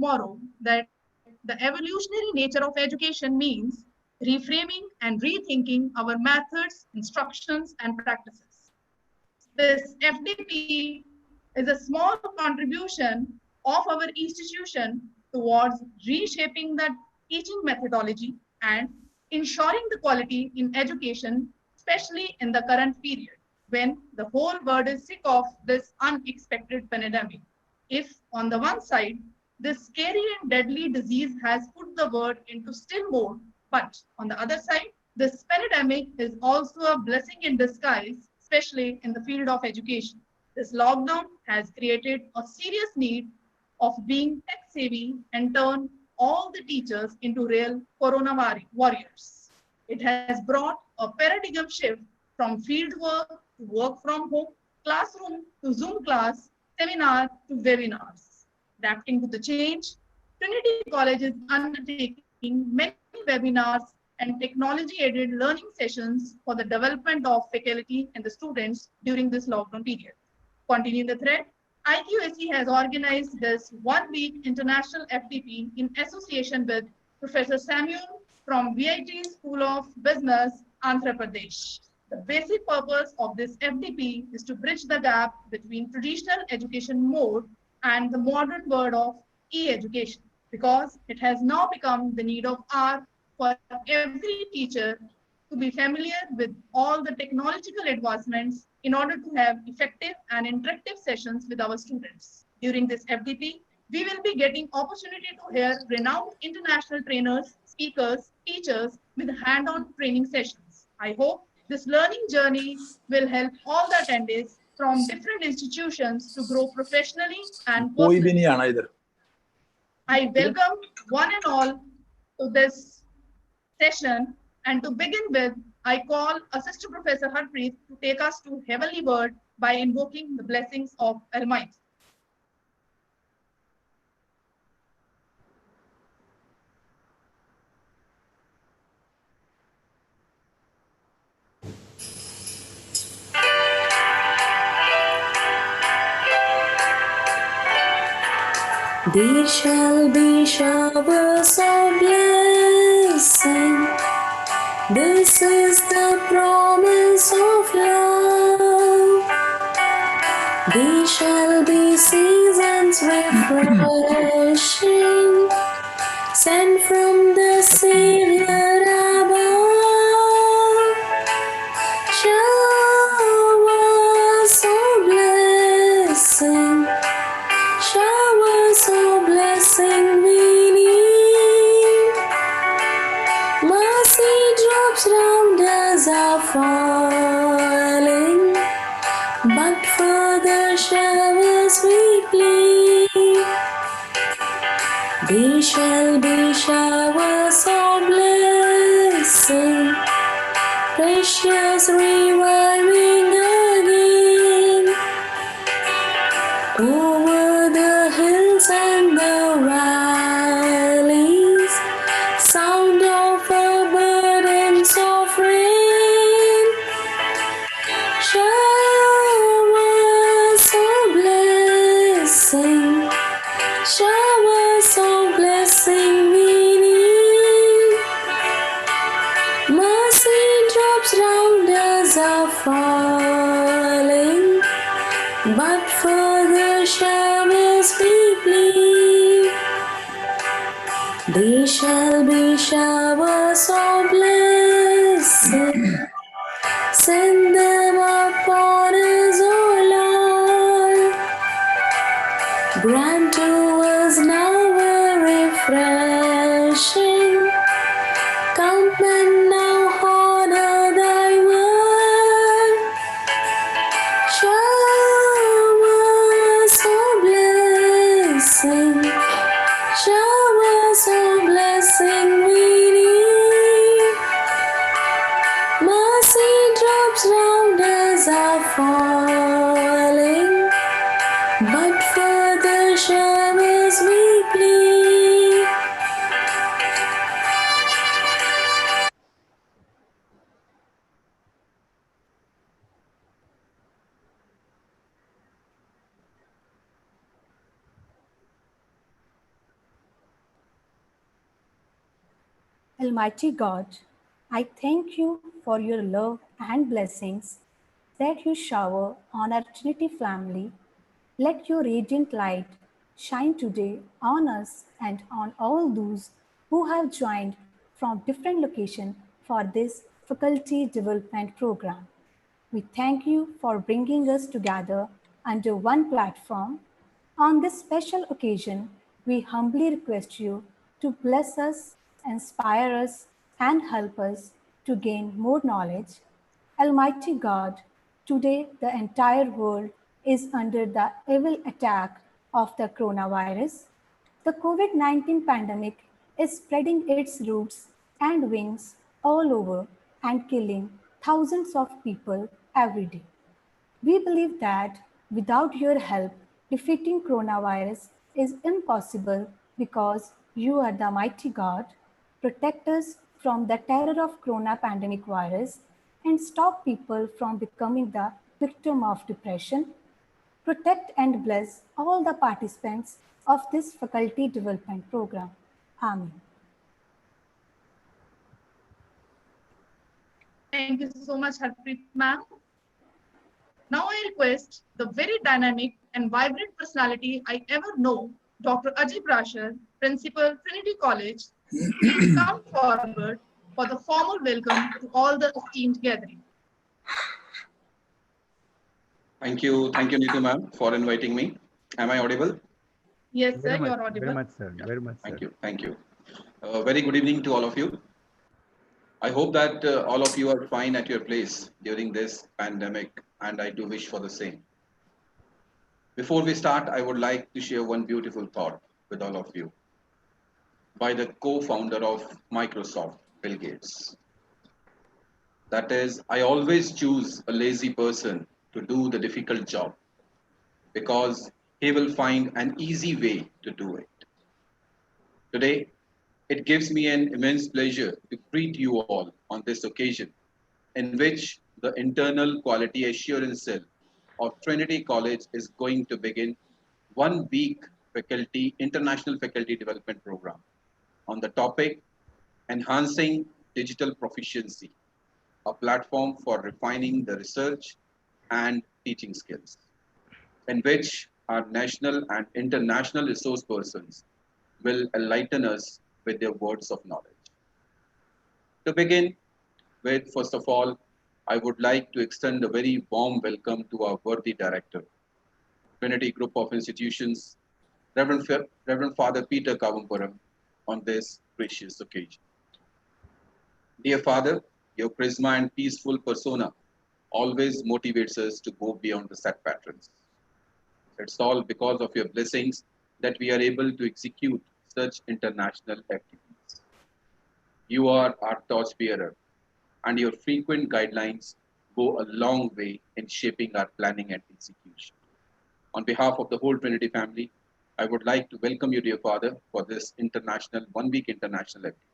tomorrow that the evolutionary nature of education means reframing and rethinking our methods, instructions, and practices. This FDP is a small contribution of our institution towards reshaping the teaching methodology and ensuring the quality in education, especially in the current period when the whole world is sick of this unexpected pandemic. If, on the one side, this scary and deadly disease has put the world into still mode, but on the other side, this pandemic is also a blessing in disguise, especially in the field of education. This lockdown has created a serious need of being tech savvy and turn all the teachers into real warriors. It has brought a paradigm shift from field work to work from home, classroom to Zoom class, seminar to webinars. Adapting to the change, Trinity College is undertaking many webinars and technology-aided learning sessions for the development of faculty and the students during this lockdown period. Continuing the thread, IQAC has organized this one-week international FDP in association with Professor Samuel from VIT School of Business, Andhra Pradesh. The basic purpose of this FDP is to bridge the gap between traditional education mode and the modern world of e-education, because it has now become the need of hour for every teacher to be familiar with all the technological advancements in order to have effective and interactive sessions with our students. During this FDP, we will be getting opportunity to hear renowned international trainers, speakers, teachers with hand-on training sessions. I hope this learning journey will help all the attendees from different institutions to grow professionally and personally. I welcome one and all to this session. And to begin with, I call Assistant Professor Harpreet to take us to Heavenly Word by invoking the blessings of Almighty. There shall be showers of blessing. This is the promise of love. There shall be seasons refreshing, sent from the Savior above. Showers of blessing. Showers of blessing we need. Mercy drops round us are falling, but for the showers we plead. There shall be showers of blessing, precious reviving again. Over the hills and the valleys, sound of a burdens of rain. Showers of blessing, showers of blessing we need. Mercy drops round us are falling, but for the showers we plead. There shall be showers of blessing. Send them upon us, O Lord. Grant to us now a refreshing. Come and now honor thy word. Showers of blessing, showers of blessing we need. Mercy drops round us are falling, but for the showers we plead. Almighty God, I thank you for your love and blessings that you shower on our Trinity family. Let your radiant light shine today on us and on all those who have joined from different locations for this faculty development program. We thank you for bringing us together under one platform. On this special occasion, we humbly request you to bless us, inspire us, and help us to gain more knowledge. Almighty God, today the entire world is under the evil attack of the coronavirus. The COVID 19 pandemic is spreading its roots and wings all over and killing thousands of people every day. We believe that without your help, defeating coronavirus is impossible because you are the mighty God. Protect us from the terror of corona pandemic virus and stop people from becoming the victim of depression. Protect and bless all the participants of this faculty development program. Amen. Thank you so much, Harpreet ma'am. Now I request the very dynamic and vibrant personality I ever know, Dr. Ajay Prashar, Principal, Trinity College, to please come forward for the formal welcome to all the esteemed gathering. Thank you, Neetu ma'am, for inviting me. Am I audible? Yes, sir, you're Very audible. much, sir. Yeah. Very much, sir. Thank you. Very good evening to all of you. I hope that all of you are fine at your place during this pandemic, and I do wish for the same. Before we start, I would like to share one beautiful thought with all of you by the co-founder of Microsoft, Bill Gates. That is, I always choose a lazy person to do the difficult job because he will find an easy way to do it. Today, it gives me an immense pleasure to greet you all on this occasion, in which the internal quality assurance cell of Trinity College is going to begin 1 week international faculty development program on the topic enhancing digital proficiency, a platform for refining the research and teaching skills, in which our national and international resource persons will enlighten us with their words of knowledge. To begin with, first of all, I would like to extend a very warm welcome to our worthy director, Trinity Group of Institutions, Reverend Father Peter Kavampuram, on this gracious occasion. Dear Father, your charisma and peaceful persona always motivates us to go beyond the set patterns. It's all because of your blessings that we are able to execute such international activities. You are our torchbearer, and your frequent guidelines go a long way in shaping our planning and execution. On behalf of the whole Trinity family, I would like to welcome you, dear Father, for this 1 week international activity.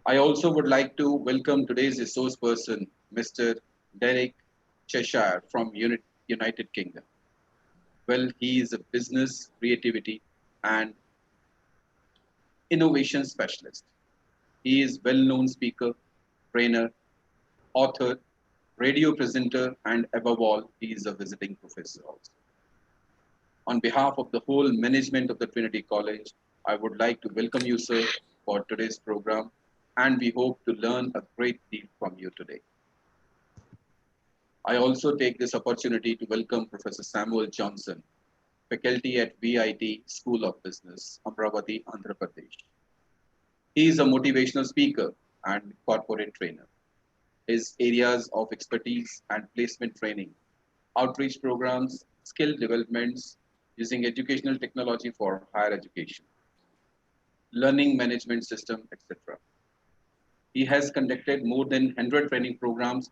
I also would like to welcome today's resource person, Mr. Derek Cheshire from United Kingdom. Well, he is a business, creativity, and innovation specialist. He is well-known speaker, trainer, author, radio presenter, and above all, he is a visiting professor also. On behalf of the whole management of the Trinity College, I would like to welcome you, sir, for today's program, and we hope to learn a great deal from you today. I also take this opportunity to welcome Professor Samuel Johnson, faculty at VIT School of Business, Amravati, Andhra Pradesh. He is a motivational speaker and corporate trainer. His areas of expertise and placement training, outreach programs, skill developments using educational technology for higher education, learning management system, etc. He has conducted more than 100 training programs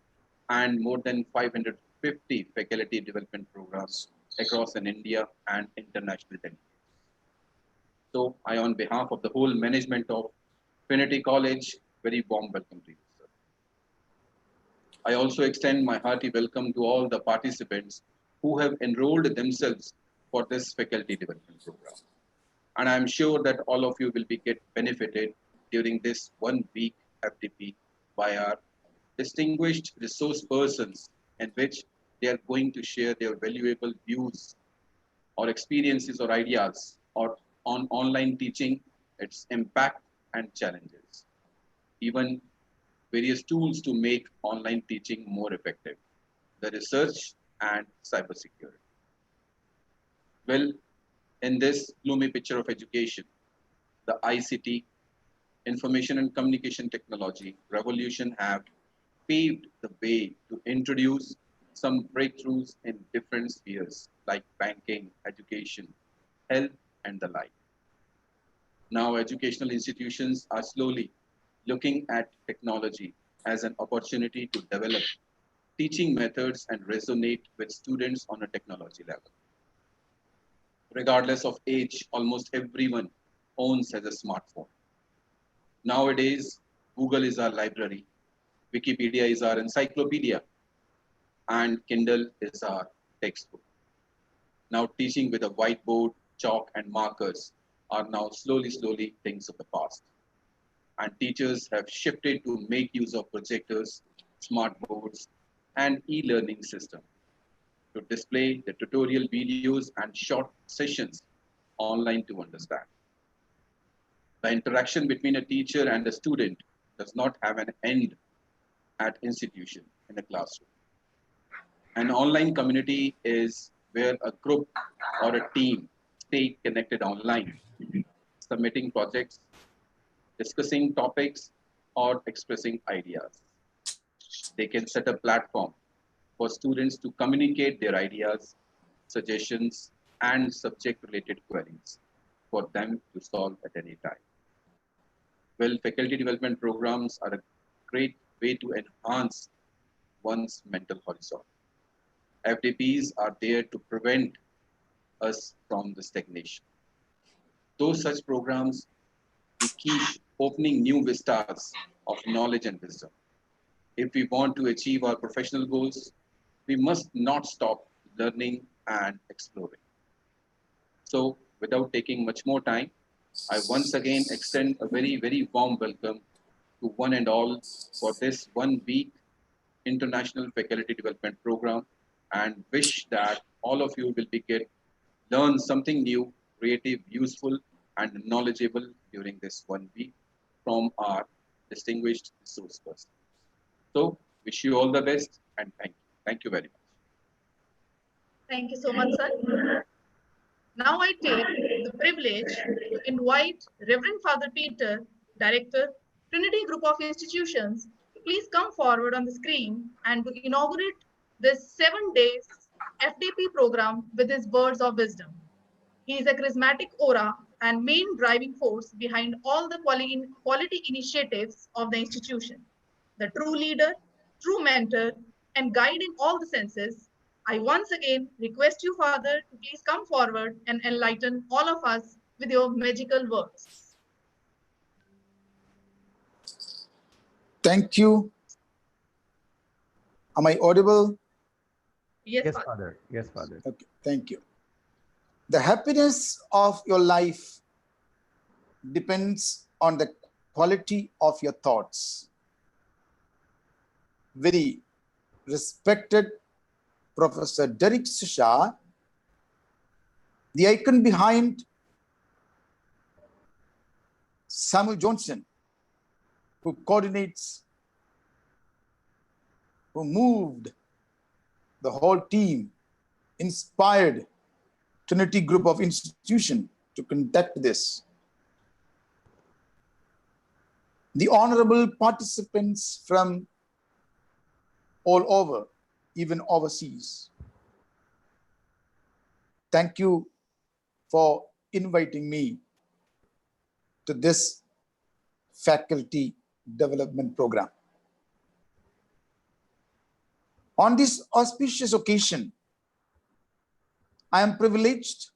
and more than 550 faculty development programs across in India and international delegates. So I, on behalf of the whole management of Trinity College, very warm welcome to you, sir. I also extend my hearty welcome to all the participants who have enrolled themselves for this faculty development program. And I'm sure that all of you will be get benefited during this 1 week FDP by our distinguished resource persons, in which they are going to share their valuable views or experiences or ideas or on online teaching, its impact and challenges, even various tools to make online teaching more effective, the research and cybersecurity. Well, in this gloomy picture of education, the ICT, information and communication technology revolution, have paved the way to introduce some breakthroughs in different spheres like banking, education, health, and the like. Now, educational institutions are slowly looking at technology as an opportunity to develop teaching methods and resonate with students on a technology level. Regardless of age, almost everyone owns has a smartphone. Nowadays, Google is our library, Wikipedia is our encyclopedia, and Kindle is our textbook. Now, teaching with a whiteboard, chalk, and markers are now slowly things of the past. And teachers have shifted to make use of projectors, smart boards, and e-learning system to display the tutorial videos and short sessions online to understand. The interaction between a teacher and a student does not have an end at institution in a classroom. An online community is where a group or a team stay connected online, submitting projects, discussing topics, or expressing ideas. They can set a platform for students to communicate their ideas, suggestions, and subject-related queries for them to solve at any time. Well, faculty development programs are a great way to enhance one's mental horizon. FDPs are there to prevent us from the stagnation. Those such programs, we keep opening new vistas of knowledge and wisdom. If we want to achieve our professional goals, we must not stop learning and exploring. So, without taking much more time, I once again extend a very warm welcome to one and all for this 1 week International Faculty Development Program, and wish that all of you will learn something new, creative, useful, and knowledgeable during this 1 week from our distinguished resource person. So, wish you all the best and thank you. Thank you very much. Thank you so much, sir. Now I take the privilege to invite Reverend Father Peter, Director, Trinity Group of Institutions, to please come forward on the screen and to inaugurate this 7 days FDP program with his words of wisdom. He is a charismatic aura and main driving force behind all the quality initiatives of the institution. The true leader, true mentor, and guide in all the senses. I once again request you, Father, to please come forward and enlighten all of us with your magical words. Thank you. Am I audible? Yes, Yes, Father. Father. Yes, Father. Okay, thank you. The happiness of your life depends on the quality of your thoughts. Very respected Professor Derek Shah, the icon behind Samuel Johnson, who coordinates, who moved the whole team, inspired Trinity Group of Institution to conduct this. The honorable participants from all over, even overseas. Thank you for inviting me to this faculty development program. On this auspicious occasion, I am privileged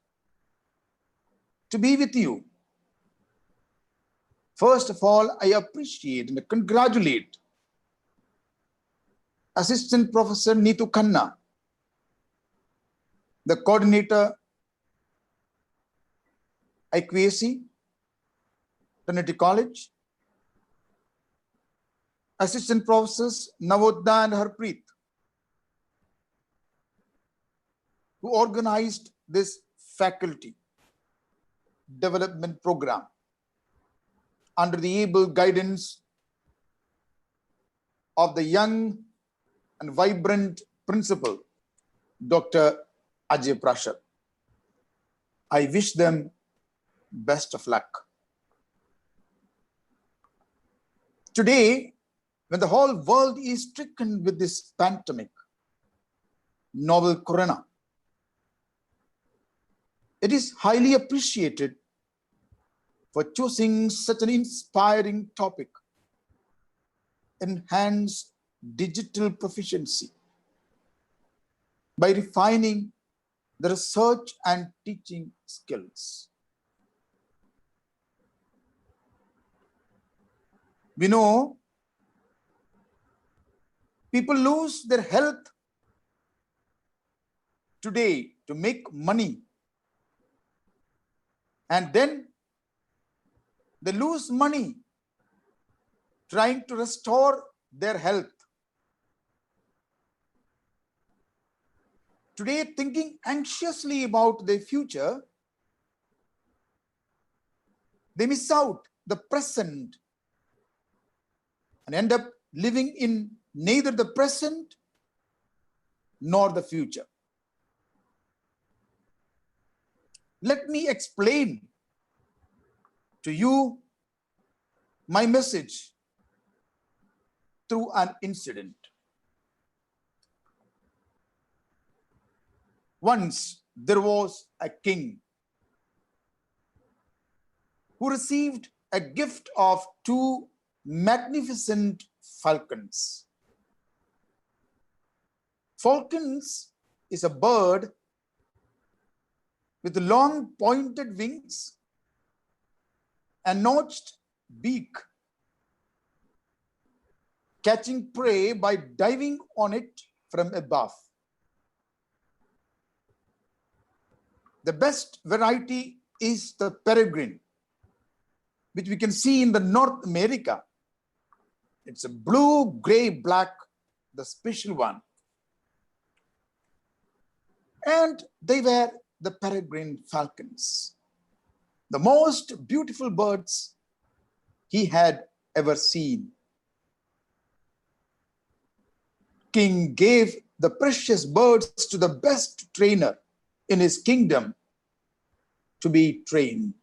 to be with you. First of all, I appreciate and congratulate Assistant Professor Neetu Khanna, the coordinator IQAC, Trinity College, Assistant Professors Navodaya and Harpreet, who organized this faculty development program under the able guidance of the young and vibrant principal, Dr. Ajay Prashar. I wish them best of luck. Today, when the whole world is stricken with this pandemic, novel corona, it is highly appreciated for choosing such an inspiring topic, enhance digital proficiency by refining the research and teaching skills. We know people lose their health today to make money, and then they lose money trying to restore their health. Today, thinking anxiously about their future, they miss out the present and end up living in neither the present nor the future. Let me explain to you my message through an incident. Once there was a king who received a gift of two magnificent falcons. Falcons is a bird with long pointed wings and notched beak, catching prey by diving on it from above. The best variety is the peregrine, which we can see in the North America. It's a blue, gray, black, the special one. And they were the peregrine falcons, the most beautiful birds he had ever seen. King gave the precious birds to the best trainer in his kingdom to be trained.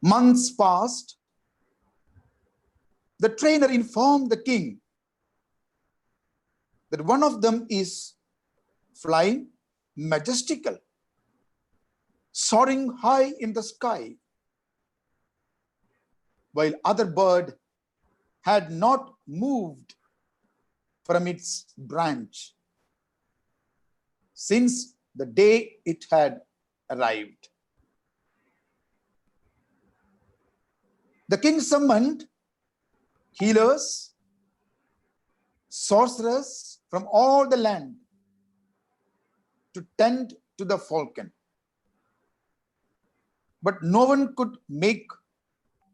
Months passed. The trainer informed the king that one of them is flying majestical, soaring high in the sky, while other bird had not moved from its branch since the day it had arrived. The king summoned healers, sorcerers from all the land to tend to the falcon. But no one could make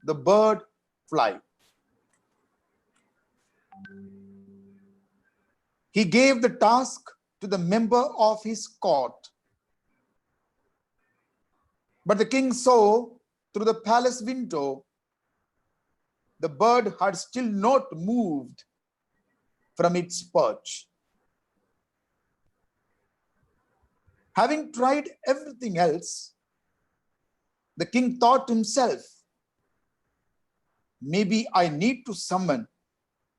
the bird fly. He gave the task to the member of his court. But the king saw through the palace window the bird had still not moved from its perch. Having tried everything else, the king thought to himself, maybe I need to summon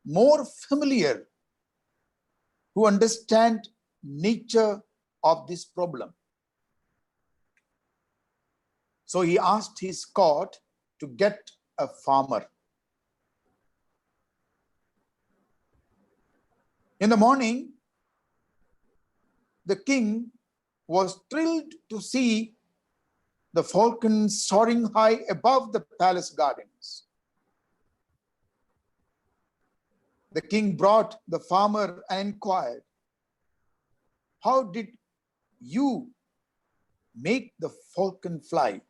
more familiar who understand nature of this problem. So he asked his court to get a farmer. In the morning, the king was thrilled to see the falcon soaring high above the palace gardens. The king brought the farmer and inquired, how did you make the falcon fly.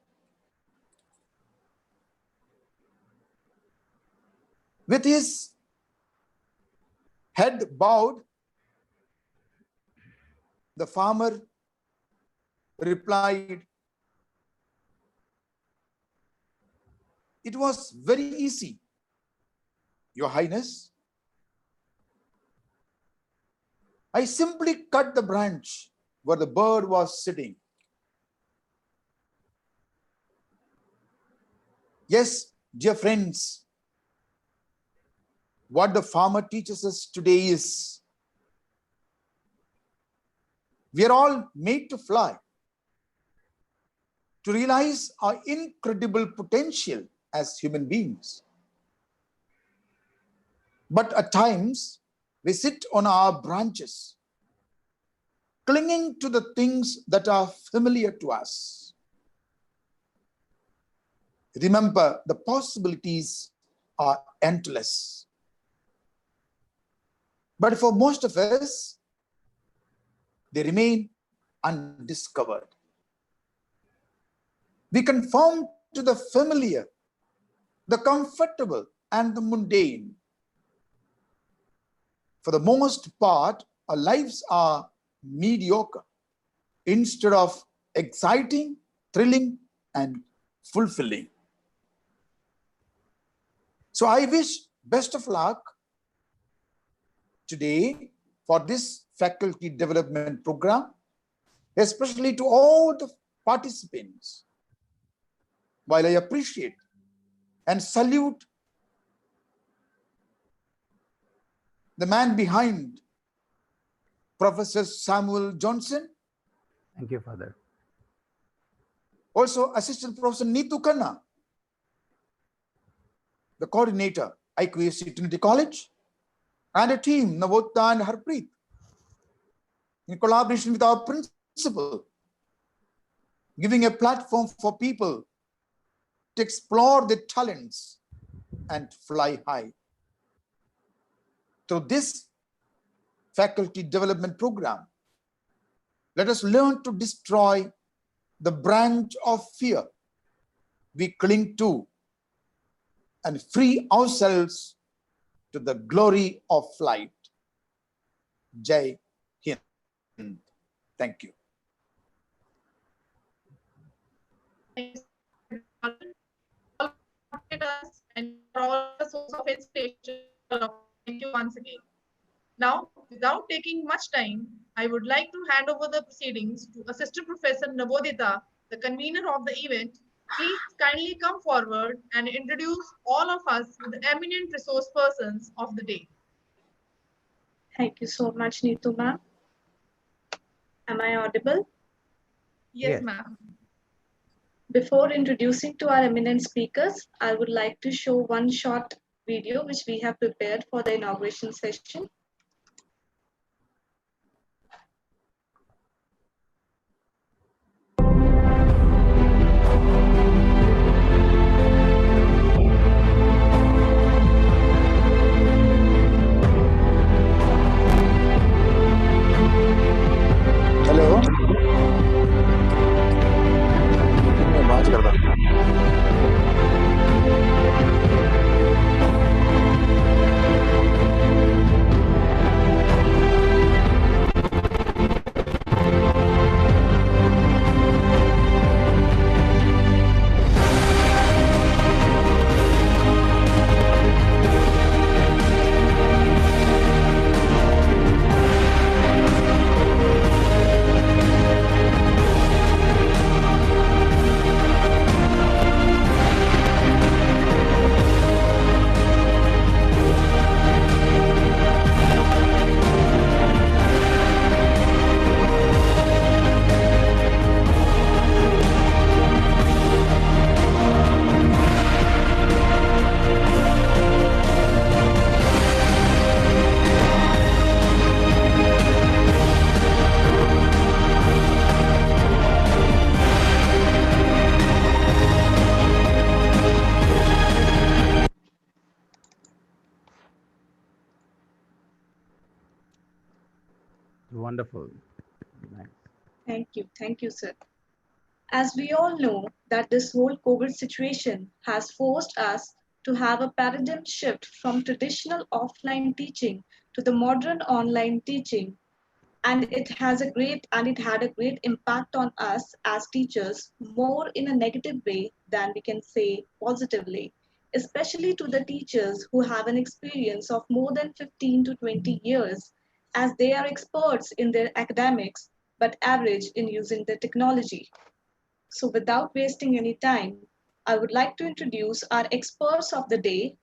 With his head bowed, the farmer replied, "It was very easy, Your Highness. I simply cut the branch where the bird was sitting." Yes, dear friends, what the farmer teaches us today is we are all made to fly, to realize our incredible potential as human beings. But at times, we sit on our branches, clinging to the things that are familiar to us. Remember, the possibilities are endless. But for most of us, they remain undiscovered. We conform to the familiar, the comfortable, and the mundane. For the most part, our lives are mediocre instead of exciting, thrilling, and fulfilling. So I wish best of luck today for this faculty development program, especially to all the participants. While I appreciate and salute the man behind Professor Samuel Johnson, Thank you, Father. also Assistant Professor Neetu Khanna, the coordinator, IQAC Trinity College, and a team, Navota and Harpreet, in collaboration with our principal, giving a platform for people to explore their talents and fly high. Through this faculty development program, let us learn to destroy the branch of fear we cling to and free ourselves to the glory of flight. Jai Hind. Thank you. And for all the source of inspiration. Thank you once again. Now, without taking much time, I would like to hand over the proceedings to Assistant Professor Navodita, the convener of the event. Please kindly come forward and introduce all of us with the eminent resource persons of the day. Thank you so much, Neetu ma'am. Am I audible? Yes, Yes. ma'am. Before introducing to our eminent speakers, I would like to show one short video which we have prepared for the inauguration session. Hello. मैं बात कर रहा हूँ. Wonderful. Nice. Thank you, sir. As we all know that this whole COVID situation has forced us to have a paradigm shift from traditional offline teaching to the modern online teaching, and it had a great impact on us as teachers, more in a negative way than we can say positively, especially to the teachers who have an experience of more than 15 to 20 years, as they are experts in their academics but average in using the technology. So without wasting any time, I would like to introduce our experts of the day,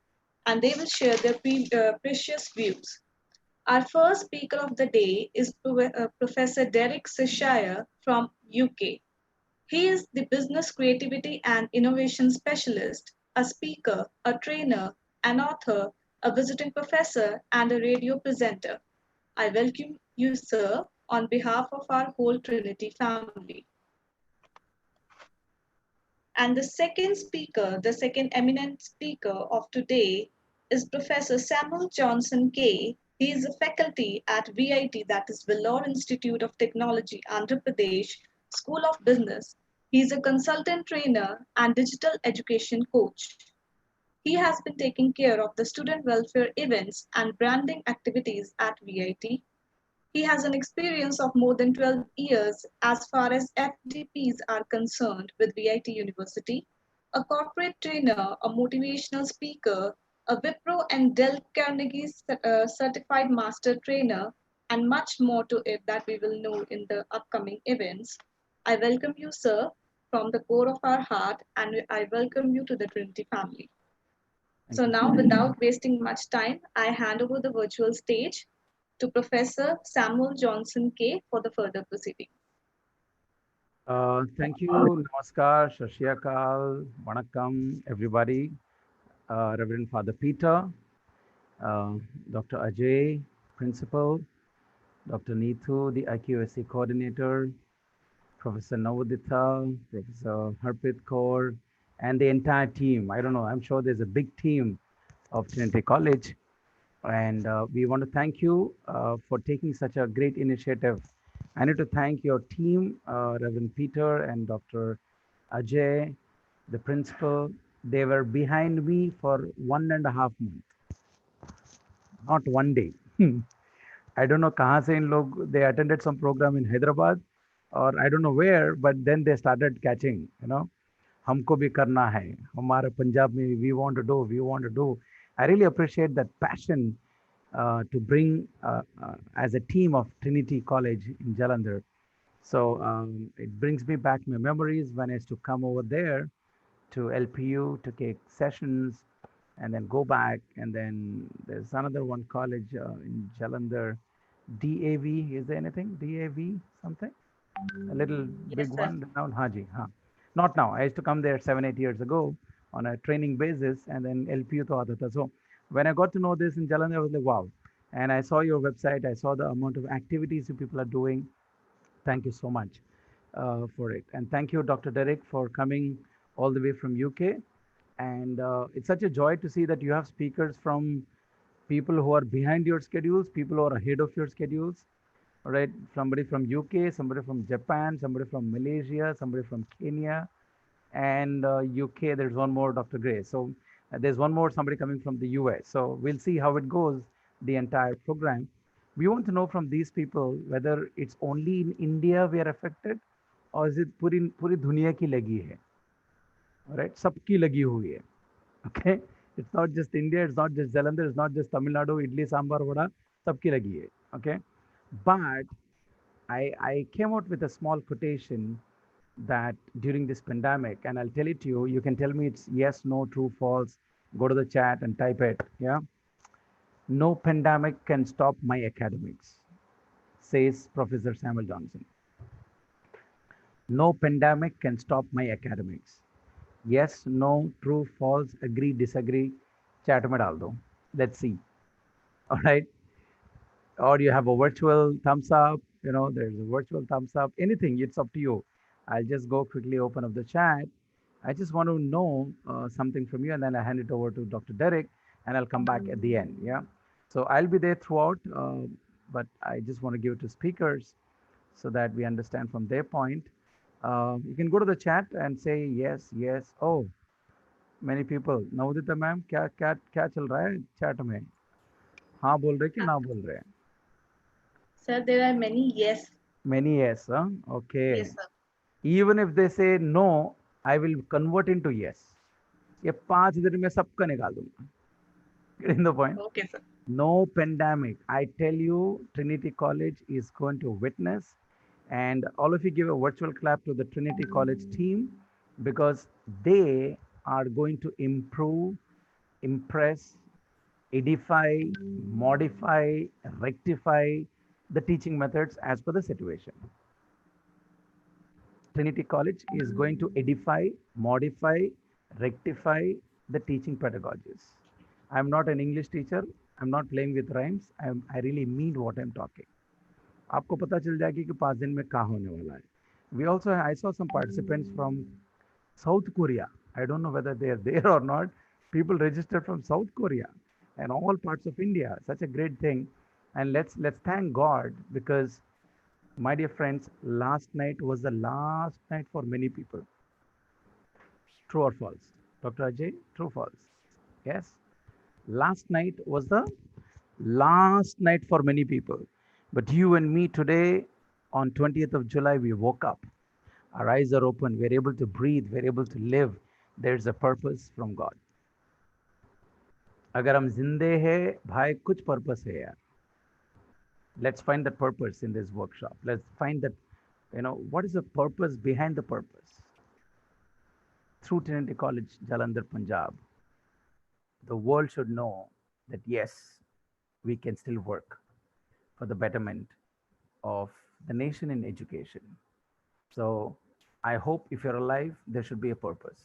and they will share their precious views. Our first speaker of the day is Professor Derek Seshire from UK. He is the business creativity and innovation specialist, a speaker, a trainer, an author, a visiting professor, and a radio presenter. I welcome you, sir, on behalf of our whole Trinity family. And the second eminent speaker of today is Professor Samuel Johnson Kay. He is a faculty at VIT, that is Vellore Institute of Technology, Andhra Pradesh, School of Business. He is a consultant trainer and digital education coach. He has been taking care of the student welfare events and branding activities at VIT. He has an experience of more than 12 years as far as FDPs are concerned with VIT University, a corporate trainer, a motivational speaker, a Wipro and Dell Carnegie certified master trainer, and much more to it that we will know in the upcoming events. I welcome you, sir, from the core of our heart, and I welcome you to the Trinity family. Thank So you so now, much. without wasting much time, I hand over the virtual stage to Professor Samuel Johnson Kay for the further proceedings. Thank you. Namaskar, Shashiyakal, Vanakkam, everybody. Reverend Father Peter, uh, Dr. Ajay, Principal, Dr. Neetu, the IQSC Coordinator, Professor Navodita, Professor Harpit Kaur, and the entire team. I don't know, I'm sure there's a big team of Trinity College. And we want to thank you for taking such a great initiative. I need to thank your team, Reverend Peter and Dr. Ajay, the principal. They were behind me for 1.5 months, not one day. I don't know kahan se in log, they attended some program in Hyderabad or I don't know where, but then they started catching, हमको भी करना है हमारे पंजाब में we want to do, we want to do. I really appreciate that passion to bring as a team of Trinity College in Jalandhar. So it brings me back my memories when I used to come over there to LPU to take sessions and then go back. And then there's another one college in Jalandhar, DAV. Is there anything? DAV something? A little big Yes, sir. one down Haji. Huh. Not now. I used to come there 7, 8 years ago on a training basis and then LPU to aata tha. So when I got to know this in Jalandhar, I was like, wow. And I saw your website. I saw the amount of activities you people are doing. Thank you so much for it. And thank you, Dr. Derek, for coming all the way from UK. And it's such a joy to see that you have speakers from people who are behind your schedules, people who are ahead of your schedules. All right, somebody from UK, somebody from Japan, somebody from Malaysia, somebody from Kenya, and UK. There's one more, Dr. Gray. So there's one more, somebody coming from the US. So we'll see how it goes, the entire program. We want to know from these people whether it's only in India we are affected, or is it पूरी पूरी दुनिया की लगी है, all right? सबकी लगी हुई है, okay? It's not just India, it's not just Jalandhar, it's not just Tamil Nadu, idli, sambar, vada, सबकी लगी है, okay? But I came out with a small quotation that during this pandemic, and I'll tell it to you, you can tell me it's yes, no, true, false, go to the chat and type it, yeah? No pandemic can stop my academics, says Professor Samuel Johnson. No pandemic can stop my academics. Yes, no, true, false, agree, disagree, chat mein dal do. Let's see. All right. Or you have a virtual thumbs up, there's a virtual thumbs up, anything, it's up to you. I'll just go quickly open up the chat. I just want to know something from you, and then I hand it over to Dr. Derek, and I'll come back at the end. Yeah. So I'll be there throughout, but I just want to give it to speakers so that we understand from their point. You can go to the chat and say yes, yes. Oh, many people. Naudita ma'am, क्या क्या क्या चल रहा है chat में? हाँ बोल रहे कि ना बोल रहे? Sir, there are many yes. Many yes, huh? Okay. Yes, sir. Even if they say no, I will convert into yes. ये 5 दिन में सबका निकाल दूंगा. Getting the point? Okay, sir. No pandemic. I tell you, Trinity College is going to witness, and all of you give a virtual clap to the Trinity College team because they are going to improve, impress, edify, modify, rectify the teaching methods as per the situation. Trinity College is going to edify, modify, rectify the teaching pedagogies. I'm not an English teacher. I'm not playing with rhymes. I really mean what I'm talking. आपको पता चल जाएगी कि 5 दिन में क्या होने वाला है. We also, I saw some participants from South Korea. I don't know whether they are there or not. People registered from South Korea and all parts of India. Such a great thing. And let's thank God because, my dear friends, last night was the last night for many people. True or false? Dr. Ajay, true or false? Yes. Last night was the last night for many people. But you and me today, on 20th of July, we woke up. Our eyes are open. We're able to breathe. We're able to live. There's a purpose from God. अगर हम जिंदे हैं भाई कुछ purpose है यार. Let's find that purpose in this workshop. Let's find that, what is the purpose behind the purpose? Through Trinity College, Jalandhar, Punjab, the world should know that yes, we can still work for the betterment of the nation in education. So I hope if you're alive, there should be a purpose.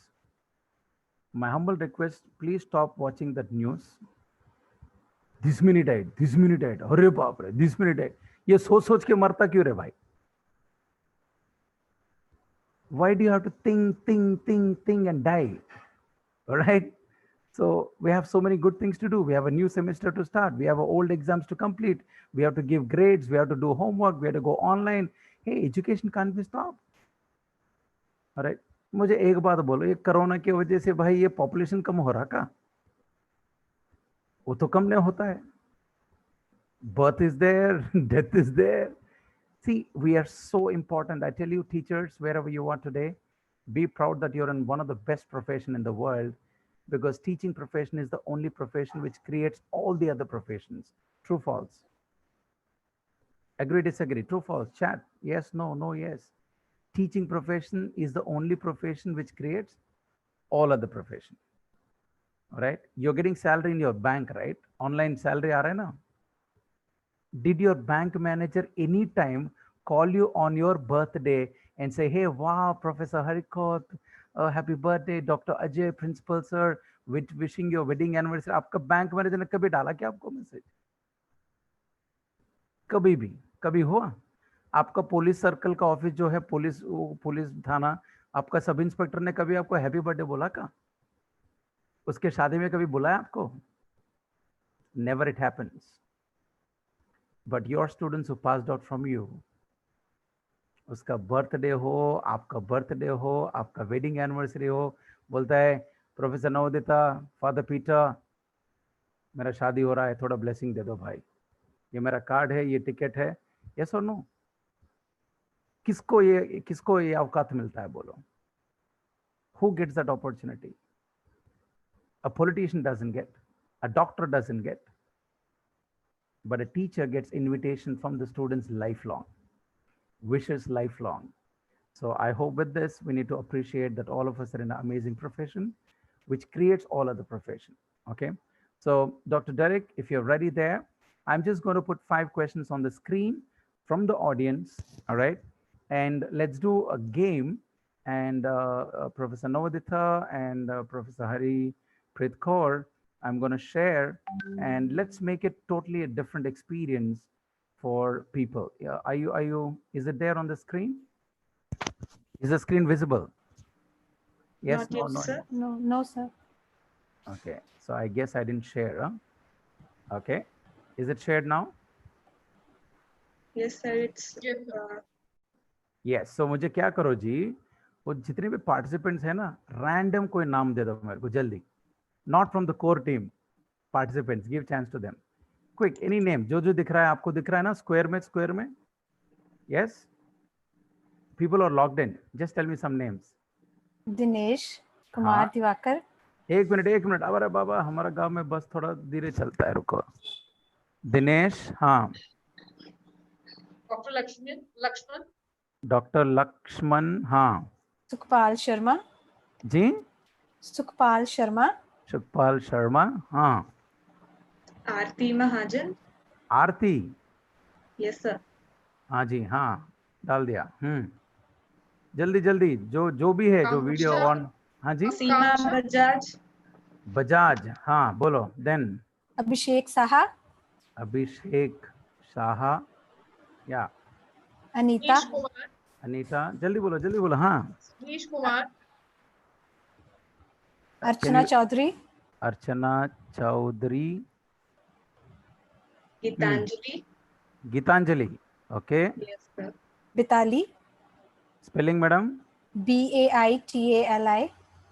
My humble request, please stop watching that news. This many died, अरे बाप रे, this many died. ये सोच के मरता क्यों रे भाई? Why do you have to think and die? All right. So we have so many good things to do. We have a new semester to start. We have old exams to complete. We have to give grades. We have to do homework. We have to go online. Hey, education can't be stopped. All right. मुझे एक बात बोलो, ये corona की वजह से भाई ये पॉपुलेशन कम हो रहा का? वो तो कम नहीं होता है. Birth is there, death is there. See, we are so important. I tell you, teachers, wherever you are today, be proud that you're in one of the best profession in the world, because teaching profession is the only profession which creates all the other professions. True, false? Agree, disagree? True, false? Chat. Yes, no, no, yes. Teaching profession is the only profession which creates all other profession. All right. You're getting salary in your bank, right? Online salary aa raha hai na? Did your bank manager anytime call you on your birthday and say, hey, wow, Professor Harikot, happy birthday, Dr. Ajay, principal sir, wishing your wedding anniversary? आपका bank manager ने कभी डाला क्या आपको message? कभी भी? कभी हुआ? आपका पुलिस सर्कल का ऑफिस जो है, पुलिस थाना, आपका सब इंस्पेक्टर ने कभी आपको हैप्पी बर्थडे बोला का? उसके शादी में कभी बुलाया आपको? Never it happens. But your students who passed out from you, उसका बर्थडे हो, आपका बर्थडे हो, आपका वेडिंग एनिवर्सरी हो, बोलता है प्रोफेसर नवोदिता, फादर पीटर, मेरा शादी हो रहा है, थोड़ा ब्लेसिंग दे दो भाई, ये मेरा कार्ड है, ये टिकट है. यस और नो? किसको ये औकात मिलता है बोलो? Who gets that opportunity? A politician doesn't get, a doctor doesn't get, but a teacher gets invitation from the students lifelong, wishes lifelong. So I hope with this, we need to appreciate that all of us are in an amazing profession, which creates all other profession. Okay. So Dr. Derek, if you're ready there, I'm just going to put 5 questions on the screen from the audience. All right. And let's do a game. And Professor Navoditha and Professor Hari Preet Kaur, I'm going to share, and let's make it totally a different experience for people. Yeah, is it there on the screen? Is the screen visible? Yes, Not no, yet, no. sir. No, sir. Okay, so I guess I didn't share, huh? Okay, is it shared now? Yes, sir. It's Yes, sir. Yes, so मुझे क्या करो जी, वो जितने भी participants हैं ना, random कोई नाम दे दो मेरे को जल्दी, not from the core team, participants, give chance to them, quick, any name, जो दिख रहा है आपको, दिख रहा है ना स्क्वायर में, yes, people are locked in, just tell me some names. Dinesh Kumar हाँ, दिवाकर. एक मिनट, अरे बाबा हमारा गांव में बस थोड़ा धीरे चलता है, रुको. दिनेश, हाँ. डॉक्टर लक्ष्मण. डॉक्टर लक्ष्मण, हाँ. सुखपाल शर्मा. जी. सुखपाल शर्मा. सुखपाल शर्मा, हाँ. आरती महाजन. आरती. Yes sir. हाँ जी, हाँ, डाल दिया. जल्दी जो भी है, जो वीडियो ऑन. हाँ जी. सीमा बजाज. बजाज, हाँ, बोलो. देन अभिषेक साहा. अभिषेक साहा, या अनीता. अनीता, जल्दी बोलो, हाँ. नीश Kumar. Archana Chaudhary. Archana Chaudhary. Geetanjali. Okay. Yes sir. Baitali. Spelling madam. BAITALI.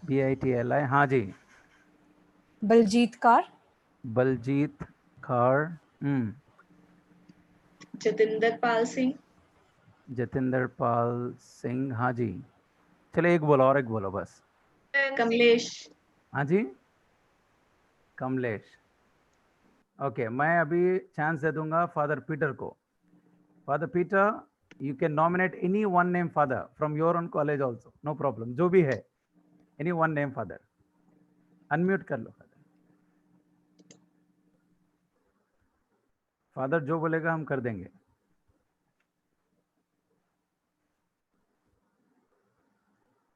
BITLI, हाँ जी. बलजीत कौर. बलजीत कौर. जतिंदर पाल सिंह. जतिंदर पाल सिंह, हाँ जी. चलो एक बोलो बस. कमलेश. हाँ जी, कमलेश. ओके, मैं अभी चांस दे दूंगा फादर पीटर को. Father Peter, you can nominate any one name father from your own college also, no problem, जो भी है, any one name father. Unmute कर लो फादर. फादर जो बोलेगा हम कर देंगे.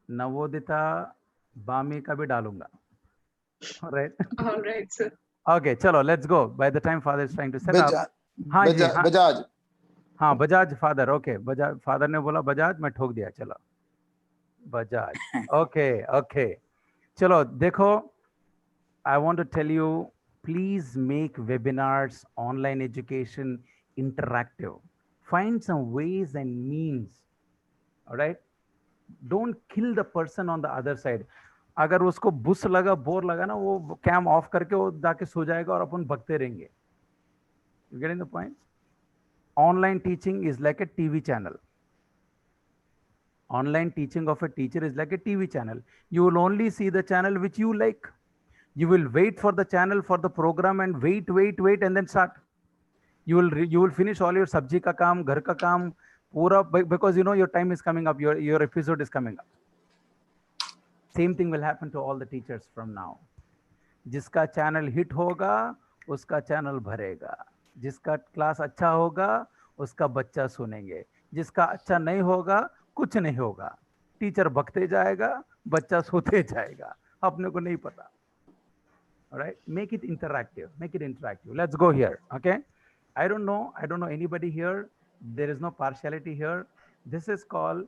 नवोदिता बामी का भी डालूंगा. Alright sir. Okay, चलो let's go. By the time father is trying to set up. हाँ जी, हाँ. बजाज. हाँ, Bajaj father. Okay, Bajaj father ने बोला बजाज, मैं ठोक दिया. चलो बजाज. ओके, चलो देखो. I want to tell you, please make webinars, online education interactive. Find some ways and means. All right. Don't kill the person on the other side. अगर उसको बुस लगा, बोर लगा ना, वो कैम ऑफ करके वो जाके सो जाएगा और अपन भगते रहेंगे. You getting the point? Online teaching is like a TV channel. Online teaching of a teacher is like a TV channel. You will only see the channel which you like. You will wait for the channel, for the program, and wait, and then start. You will finish all your sabji ka kaam, ghar ka kaam, pura, because you know your time is coming up, your episode is coming up. Same thing will happen to all the teachers from now. जिसका channel hit होगा उसका channel भरेगा, जिसका class अच्छा होगा उसका बच्चा सुनेंगे, जिसका अच्छा नहीं होगा कुछ नहीं होगा. टीचर बकते जाएगा, बच्चा सोते जाएगा, अपने को नहीं पता. All right, make it interactive. Let's go here. Okay, I don't know anybody here. There is no partiality here. This is called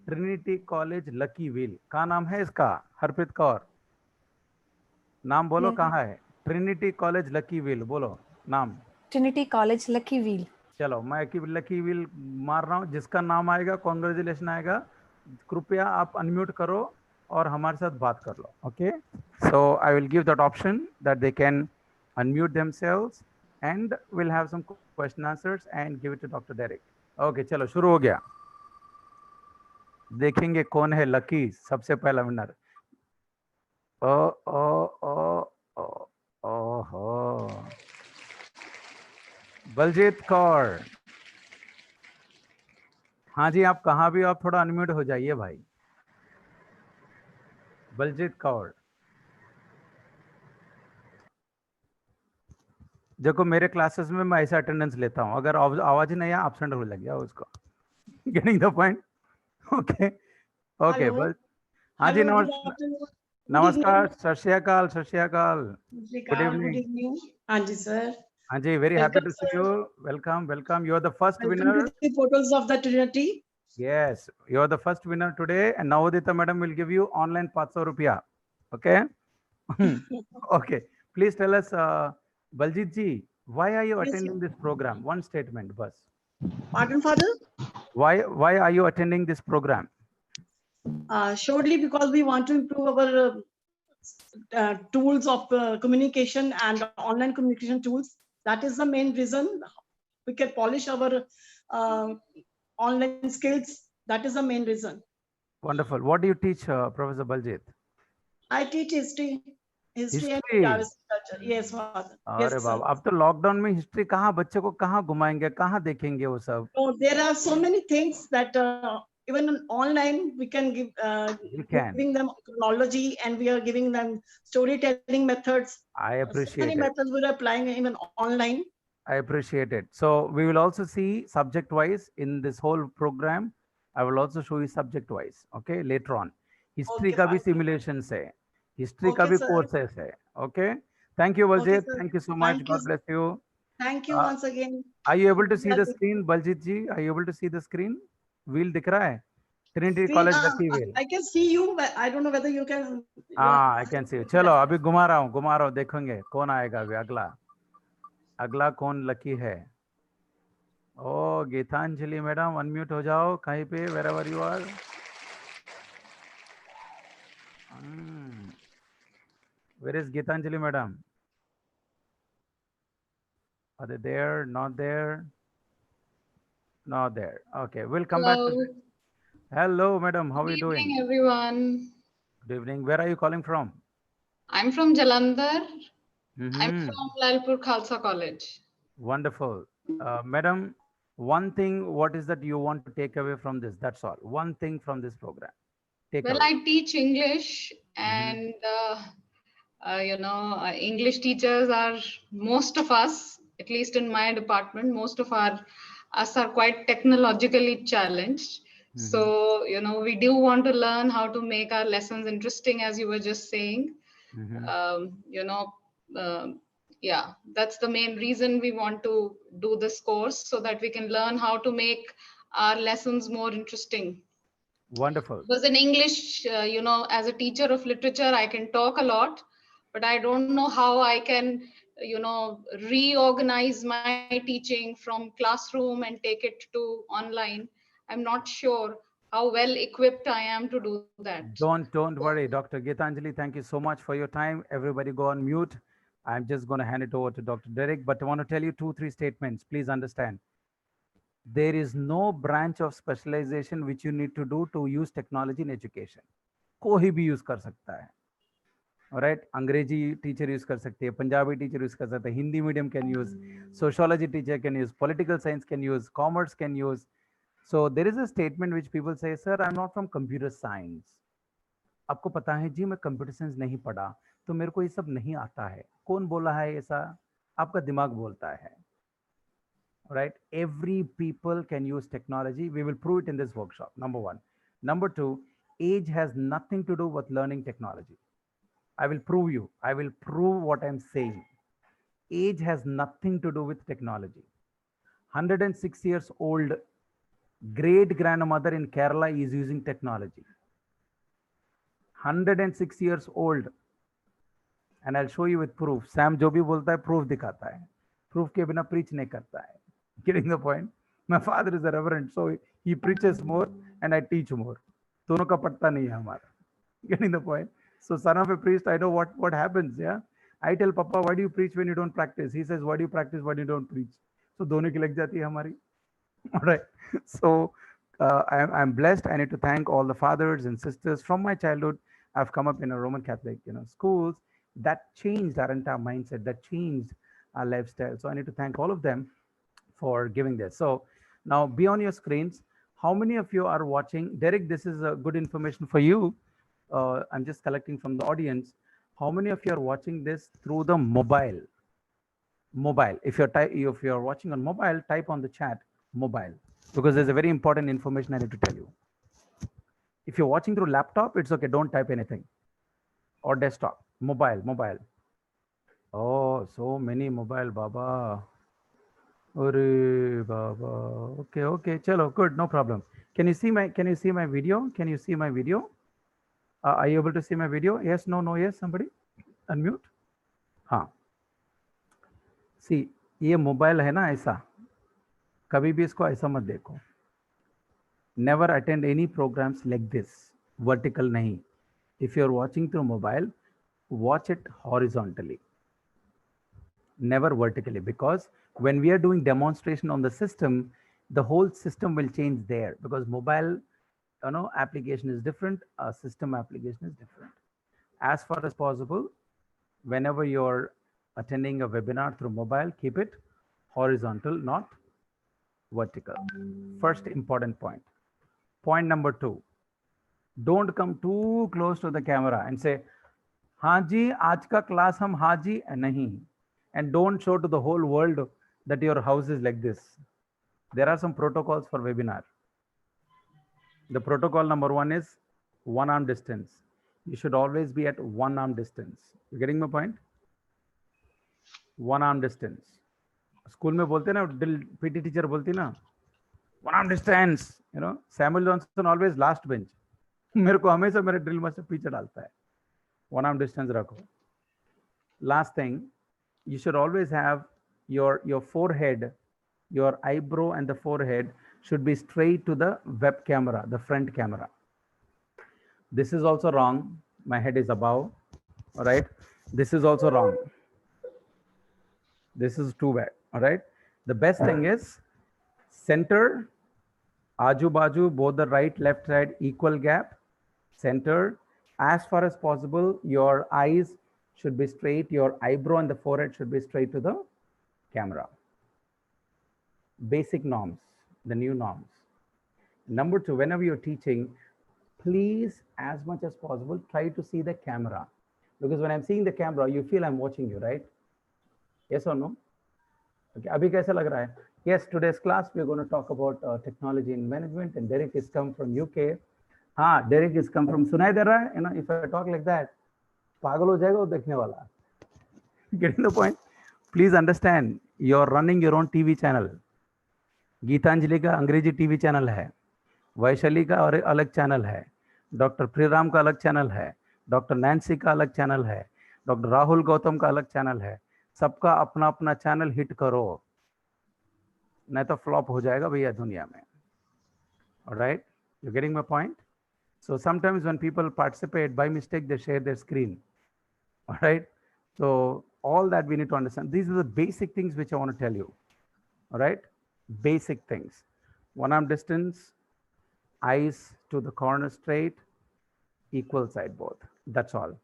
Trinity College Lucky Wheel. क्या नाम है इसका? हरप्रीत कौर, नाम बोलो. कहाँ है? Trinity College Lucky Wheel, बोलो नाम. Trinity College Lucky Wheel. चलो मैं लकी व्हील मार रहा हूँ. जिसका नाम आएगा कॉन्ग्रेचुलेशन आएगा. कृपया आप अनम्यूट करो और हमारे साथ बात कर लो. Okay, so I will give that option that they can unmute themselves and will have some question answers and give it to doctor Derrick. Okay, चलो शुरू हो गया. देखेंगे कौन है लकी, सबसे पहला विनर. ओहो, बलजीत कौर. हाँ जी, आप कहाँ भी, आप थोड़ा अनम्यूट हो जाइए भाई. बलजीत कौर, देखो मेरे क्लासेस में मैं ऐसा अटेंडेंस लेता हूँ, अगर आवाज नहीं आया एब्सेंट हो लग गया उसको. Getting the point. ओके, बस. हाँ जी, नमस्कार, सत श्री अकाल. Good evening. हाँ जी सर. हाँ जी, very happy to see you. Welcome. You are the first winner. Welcome to the portals of the Trinity. Yes, you are the first winner today, and Navodita madam will give you online 500 rupiya. Okay. Okay. Please tell us, Baljit ji, why are you attending this program? One statement, bus. Pardon, Father? Why are you attending this program? Surely because we want to improve our tools of communication and online communication tools. That is the main reason. We can polish our online skills. That is the main reason. Wonderful. What do you teach, Professor Baljit? I teach history and History. culture. Yes, father. अरे Yes, बाबा, sir. अब तो lockdown में history कहाँ, बच्चे को कहाँ घुमाएंगे, कहाँ देखेंगे वो सब? So there are so many things that even online we can give giving them chronology, and we are giving them storytelling methods. I So appreciate many it. methods we are applying even online. I appreciate it. So we will also see subject wise in this whole program. I will also show you subject wise. Okay, later on. History Okay, का भी fine. simulations है, history का Okay, भी sir. courses है. Okay. Thank you, Okay, Baljit. sir. Thank you so much. Thank you. God bless you. Thank you once again. Are you able to see the Yeah, screen, Baljit ji? Are you able to see the screen? Wheel दिख रहा है? Trinity See, College Lucky Wheel. I can see you, but I don't know whether you can. हाँ, I can see you. चलो अभी घुमा रहा हूँ, देखेंगे कौन आएगा अभी अगला कौन लकी है? ओ गीतांजलि मैडम, अनम्यूट हो जाओ कहीं पे, wherever you are. Where is Gीतांजलि madam? Are they there? Not there? Not there. Okay, we'll come back to it. Hello madam, how are you doing? Good evening, everyone. Good evening. Where are you calling from? I'm from Jalandhar. I'm Mm-hmm. from Lalpur Khalsa College. Wonderful. Madam, one thing, what is that you want to take away from this? That's all. One thing from this program. Well, away. I teach English, and English teachers are, most of us, at least in my department, most of us are quite technologically challenged. So, we do want to learn how to make our lessons interesting, as you were just saying. Yeah, that's the main reason we want to do this course, so that we can learn how to make our lessons more interesting. Wonderful. Because in English, as a teacher of literature, I can talk a lot, but I don't know how I can, reorganize my teaching from classroom and take it to online. I'm not sure how well equipped I am to do that. Don't worry, Dr. Geetanjali. Thank you so much for your time. Everybody go on mute. I'm just going to hand it over to Dr. Derek, but I want to tell you 2-3 statements. Please understand. There is no branch of specialization which you need to do to use technology in education. कोई भी use कर सकता है. All right, अंग्रेजी teacher use कर सकते हैं, Punjabi teacher use कर सकते हैं, Hindi medium can use, sociology teacher can use, political science can use, commerce can use. So there is a statement which people say, sir, I'm not from computer science. आपको पता है जी, मैं कंप्यूटर साइंस नहीं पढ़ा, तो मेरे को ये सब नहीं आता है. कौन बोला है ऐसा? आपका दिमाग बोलता है. Right? Every people can use technology. We will prove it in this workshop. Number one. Number two, age has nothing to do with learning technology. I will prove you. I will prove what I'm saying. Age has nothing to do with technology. 106 years old great grandmother in Kerala is using technology. 106 years old. And I'll show you with proof. Sam जो भी बोलता है proof दिखाता है. Proof के बिना preach नहीं करता है. Getting the point? My father is a reverend, so he preaches more and I teach more. दोनों का पटता नहीं है हमारा. Getting the point? So son of a priest, I know what happens. Yeah, I tell Papa, why do you preach when you don't practice? He says, why do you practice when you don't preach? So दोनों की लग जाती है हमारी. All right. So I'm blessed. I need to thank all the fathers and sisters from my childhood. I've come up in a Roman Catholic, schools that changed our entire mindset, that changed our lifestyle. So I need to thank all of them for giving this. So now be on your screens. How many of you are watching? Derek, this is a good information for you. I'm just collecting from the audience. How many of you are watching this through the mobile? Mobile. If you're watching on mobile, type on the chat mobile, because there's a very important information I need to tell you. If you're watching through laptop, it's okay. Don't type anything. Or desktop. Mobile. Oh, so many mobile, Baba. Ore Baba. Okay. Chalo, good. No problem. Can you see my video? Can you see my video? Are you able to see my video? Yes, no, yes. Somebody unmute. हाँ. See, ये mobile है ना ऐसा, कभी भी इसको ऐसा मत देखो. Never attend any programs like this, vertical nahi. If you're watching through mobile, watch it horizontally, never vertically, because when we are doing demonstration on the system, the whole system will change there, because mobile application is different, system application is different. As far as possible, whenever you're attending a webinar through mobile, keep it horizontal, not vertical. First important point. Point number 2, don't come too close to the camera and say, हाँ जी आज का class हम हाँ जी नहीं, and don't show to the whole world that your house is like this. There are some protocols for webinar. The protocol number 1 is 1 arm distance. You should always be at 1 arm distance. You getting my point? 1 arm distance. School में बोलते ना, PT teacher बोलती ना, 1 arm distance. Samuel Johnson always last bench. मेरे को हमेशा मेरे drill master पीछे डालता है. 1 arm distance रखो. Last thing, you should always have your forehead, your eyebrow and the forehead should be straight to the web camera, the front camera. This is also wrong. My head is above. All right. This is also wrong. This is too bad. All right. The best thing is center, aju baju, both the right, left side, equal gap, center. As far as possible, your eyes should be straight, your eyebrow and the forehead should be straight to the camera. Basic norms, the new norms. Number 2, whenever you're teaching, please, as much as possible, try to see the camera. Because when I'm seeing the camera, you feel I'm watching you, right? Yes or no? Okay, abhi kaisa lag raha hai? Yes, today's class, we're going to talk about technology in management, and Derek is come from UK. Derek is come from, sunai de raha hai? If I talk like that, pagal ho jayega wo dekhne wala. Getting the point? Please understand, you're running your own TV channel. Geetanjali का अंग्रेजी TV channel है, वैशाली का और अलग channel है, doctor प्रियराम का अलग channel है, डॉक्टर नैन्सी का अलग चैनल है, डॉक्टर राहुल गौतम का अलग चैनल है. सबका अपना अपना चैनल हिट करो, नहीं तो फ्लॉप हो जाएगा भैया दुनिया में. Alright, you're getting my point? So sometimes when people participate, by mistake they share their screen. Alright, so all that we need to understand. These are the basic things which I want to tell you. Alright, basic things. 1 arm distance, eyes to the corner straight, equal side both. That's all.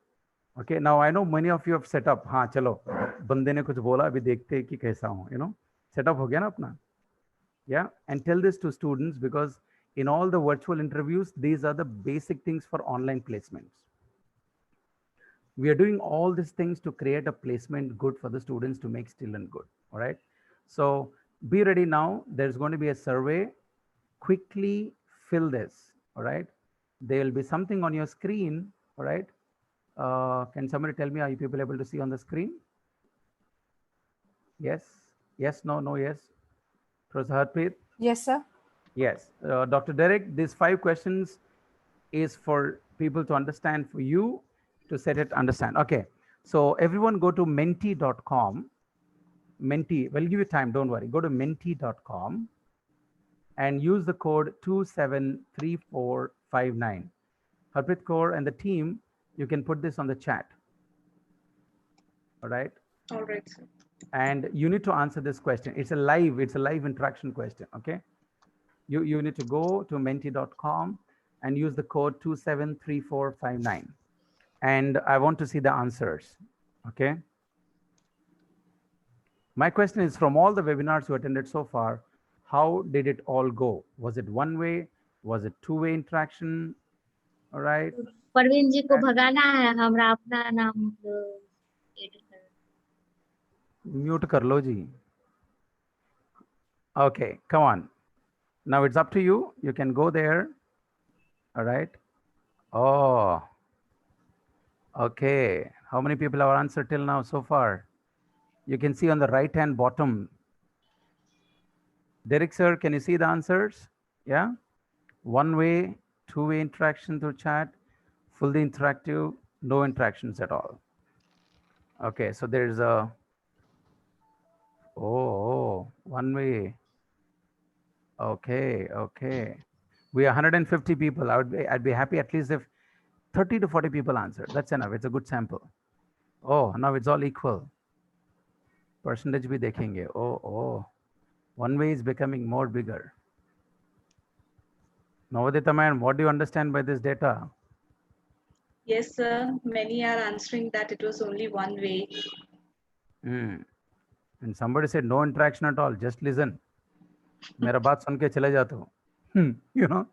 Okay, now I know many of you have set up. हाँ चलो बंदे ने कुछ बोला, अभी देखते हैं कि कैसा हूँ. Set up हो गया ना अपना. Yeah, and tell this to students, because in all the virtual interviews, these are the basic things for online placements. We are doing all these things to create a placement good for the students to make still and good. All right. So be ready now. There's going to be a survey. Quickly fill this. All right. There will be something on your screen. All right. Can somebody tell me, are you people able to see on the screen? Yes. Yes. No. No. Yes. Professor Harpreet? Yes, sir. Yes. Dr. Derek, these 5 questions is for people to understand, for you to set it, understand. Okay. So everyone go to menti.com. Menti, we'll give you time, don't worry. Go to menti.com and use the code 273459. Harpreet Kaur and the team, you can put this on the chat. All right. All right, sir. And you need to answer this question. It's a live interaction question. Okay. You need to go to menti.com and use the code 273459. And I want to see the answers. Okay. My question is, from all the webinars you attended so far, how did it all go? Was it one way? Was it two-way interaction? All right. Parveen ji को भगाना है, हमरा अपना नाम mute कर लो जी. Okay, come on. Now it's up to you. You can go there. All right. Oh, okay. How many people have answered till now so far? You can see on the right hand bottom. Derek sir, can you see the answers? Yeah. One way, two-way interaction through chat, fully interactive, no interactions at all. Okay, so there's a, one way. Okay, okay. We are 150 people. I'd be happy at least if 30 to 40 people answer. That's enough. It's a good sample. Oh, now it's all equal. Percentage bhi dekhenge. Oh. One way is becoming more bigger. Navodita man, what do you understand by this data? Yes, sir. Many are answering that it was only one way. And somebody said no interaction at all. Just listen. मेरा बात सुन के चले जाते हो. You know.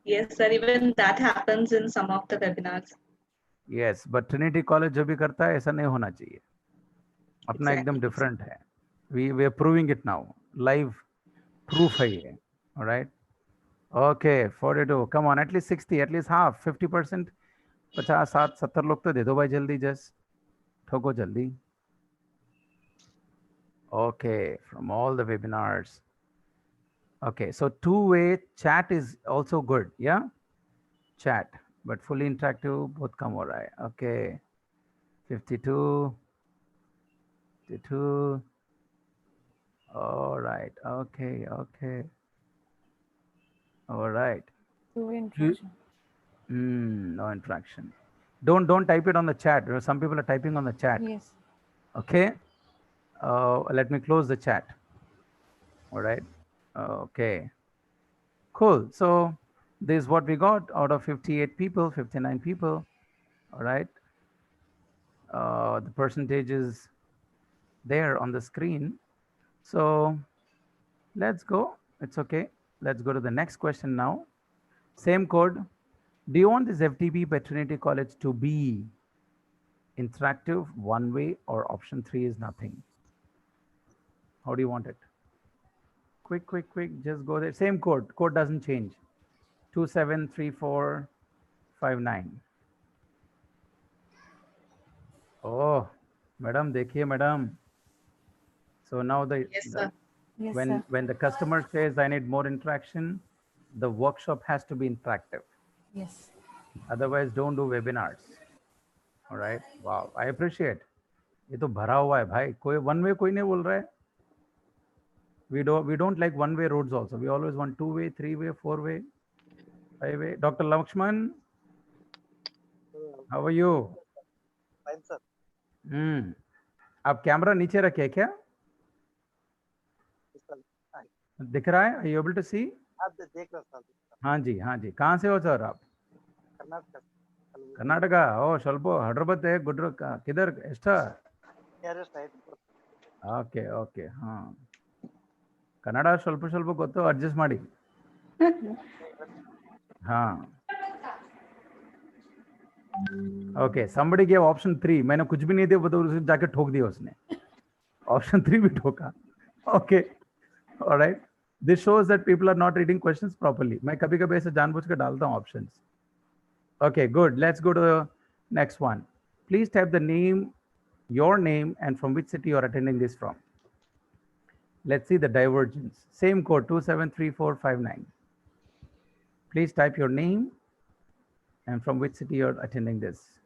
Yes, sir. Even that happens in some of the webinars. Yes, but Trinity College जो भी करता है ऐसा नहीं होना चाहिए. अपना Exactly. एकदम different है. We are proving it now. Live proof है ये. All right. Okay, 42. Come on, at least 60, at least half, 50%. 50, 60, 70 लोग तो दे दो भाई जल्दी जस्ट. ठोको जल्दी. Okay, from all the webinars. Okay, so two-way chat is also good, yeah? Chat, but fully interactive, both come all right. Okay, 52, 52. All right, okay. All right. Two interaction. No interaction. Don't type it on the chat. Some people are typing on the chat. Yes. Okay. Let me close the chat. All right. Okay. Cool. So this is what we got out of 58 people, 59 people. All right. The percentage is there on the screen. So let's go. It's okay. Let's go to the next question now. Same code. Do you want this FDP by Trinity College to be interactive, one way, or option 3 is nothing? How do you want it? Quick. Just go there. Same code. Code doesn't change. 273459. Oh, madam, dekhiye, madam. So now Yes, sir. Yes, when sir. the customer says I need more interaction, the workshop has to be interactive. Yes. Otherwise, don't do webinars. All right. Wow. I appreciate. ये तो भरा हुआ है भाई. कोई one way कोई नहीं बोल रहा है. We don't like one way roads also. We always want 2-way, 3-way, 4-way, 5-way. Dr. Lakshman, how are you? Fine, sir. आप कैमरा नीचे रखे क्या? दिख रहा है? Are you able to see? आप देख रहा सर. हाँ जी. कहाँ से हो सर आप? कर्नाटका. ओ स्वल्प हैदराबाद है गुड्र किधर एस्ट? ओके हाँ. ಕನ್ನಡ ಸ್ವಲ್ಪ ಗೊತ್ತು ಅಡ್ಜಸ್ಟ್ ಮಾಡಿ. हाँ. Okay, somebody gave option 3. मैंने कुछ भी नहीं दिया, वो तो उसे जाके ठोक दिया उसने. Option 3 भी ठोका. Okay, all right. This shows that people are not reading questions properly. मैं कभी-कभी ऐसे जानबूझ के डालता हूँ options. Okay, good. Let's go to the next one. Please type the name, your name, and from which city you are attending this from. Let's see the divergence. Same code, 273459. Please type your name and from which city you're attending this.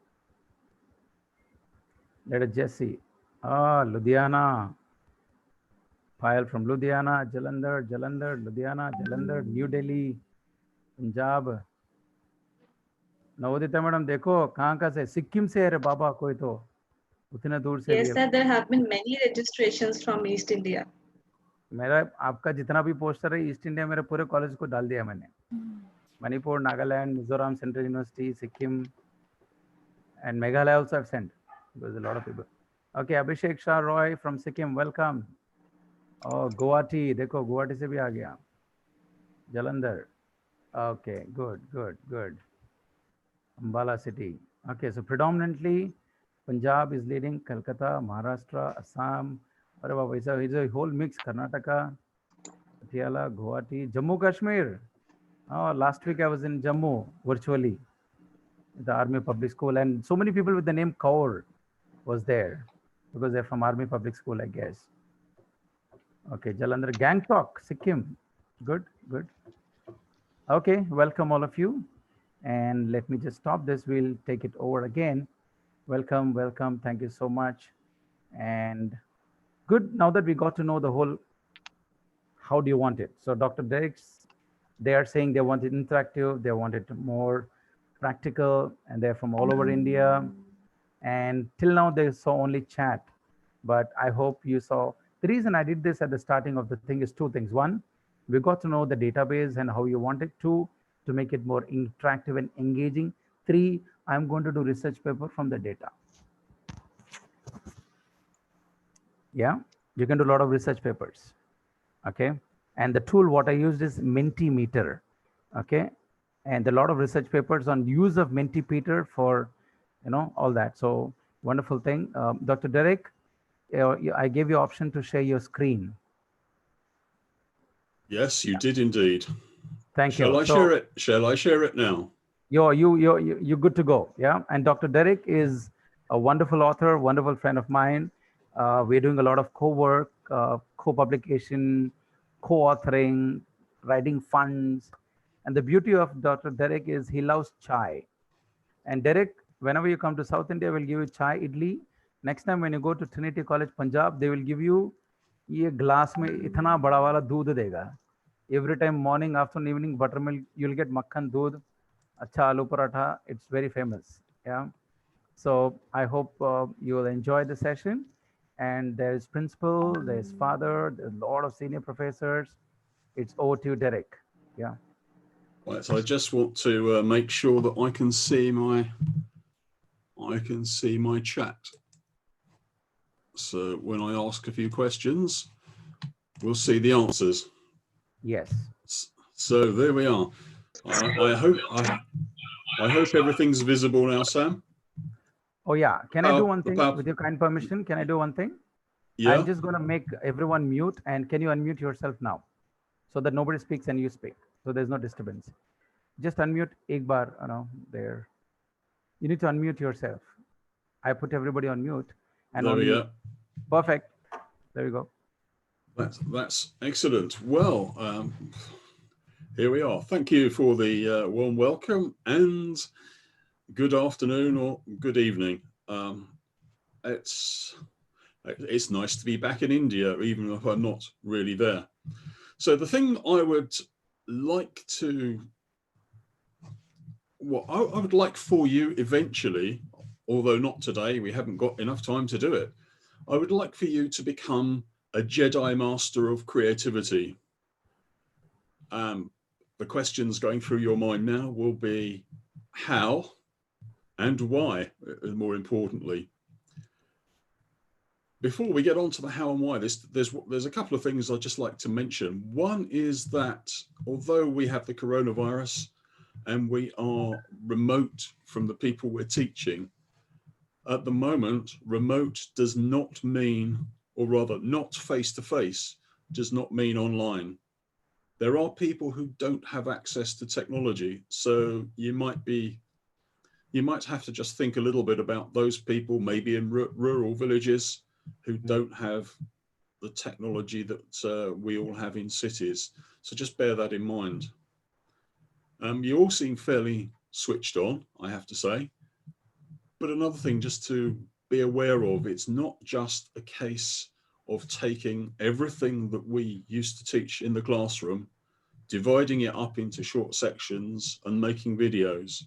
Let us just see. Ludhiana. File from Ludhiana, Jalandhar, Ludhiana, Jalandhar, New Delhi, Punjab. Navodita madam देखो कहाँ से? सिक्किम से है रे बाबा कोई तो उतने दूर से. Yes, sir. There have been many registrations from East India. मेरा आपका जितना भी पोस्टर है ईस्ट इंडिया मेरे पूरे कॉलेज को डाल दिया मैंने. Manipur, Nagaland, Mizoram, central university, Sikkim and Meghalaya also I've sent. There's a lot of people. Okay, Abhishek Shah Roy from Sikkim, welcome. Oh, Guwahati, देखो गुवाहाटी से भी आ गया. Jalandhar. Okay, good. Ambala city. Okay, so predominantly Punjab is leading, Kolkata, Maharashtra, Assam. अरे बाबा it's a whole mix. Karnataka, Patiala, Guwahati, Jammu Kashmir. Oh, last week I was in Jammu virtually, the Army Public School, and so many people with the name Kaur was there because they're from Army Public School, I guess. Okay, Jalandhar, Gangtok, Sikkim. Good. Okay, welcome all of you. And let me just stop this. We'll take it over again. Welcome. Thank you so much. And good. Now that we got to know the whole, how do you want it? So Dr. Derek's They are saying they want it interactive, they want it more practical, and they're from all over India. And till now, they saw only chat. But I hope you saw. The reason I did this at the starting of the thing is two things. One, we got to know the database and how you want it. Two, to make it more interactive and engaging. Three, I'm going to do research paper from the data. Yeah, you can do a lot of research papers. Okay, and the tool what I used is Mentimeter. Okay, and a lot of research papers on use of Mentimeter for, all that. So wonderful thing. Dr. Derek, I gave you option to share your screen. Yes, you did indeed. Thank you. Shall I share it? Shall I share it now? You're good to go. Yeah, and Dr. Derek is a wonderful author, wonderful friend of mine. We're doing a lot of co-work, co-publication, co-authoring, writing funds. And the beauty of Dr. Derek is he loves chai. And Derek, whenever you come to South India, we'll give you chai, idli. Next time when you go to Trinity College, Punjab, they will give you ये glass में इतना बड़ा वाला दूध देगा. Every time morning, afternoon, evening, buttermilk, you'll get makhan doodh, acha aloo paratha. It's very famous. Yeah. So I hope you will enjoy the session. And there's principal, there's father, there's a lot of senior professors. It's over to you, Derek. Yeah. Right, so I just want to make sure that I can see my chat. So when I ask a few questions, we'll see the answers. Yes. So there we are. I hope everything's visible now, Sam. Oh yeah. Can I do one thing with your kind permission? Can I do one thing? Yeah. I'm just going to make everyone mute, and can you unmute yourself now so that nobody speaks and you speak, so there's no disturbance. Just unmute ek bar, there. You need to unmute yourself. I put everybody on mute. And there we go. Perfect. There we go. That's excellent. Well, here we are. Thank you for the warm welcome, and good afternoon or good evening. It's nice to be back in India, even if I'm not really there. So the thing I would like to, I would like for you eventually, although not today, we haven't got enough time to do it. I would like for you to become a Jedi Master of creativity. The questions going through your mind now will be how and why, more importantly. Before we get on to the how and why, there's a couple of things I'd just like to mention. One is that although we have the coronavirus and we are remote from the people we're teaching, at the moment, remote does not mean, or rather not face-to-face, does not mean online. There are people who don't have access to technology, so you might have to just think a little bit about those people, maybe in rural villages, who don't have the technology that we all have in cities. So just bear that in mind. You all seem fairly switched on, I have to say. But another thing just to be aware of, it's not just a case of taking everything that we used to teach in the classroom, dividing it up into short sections and making videos.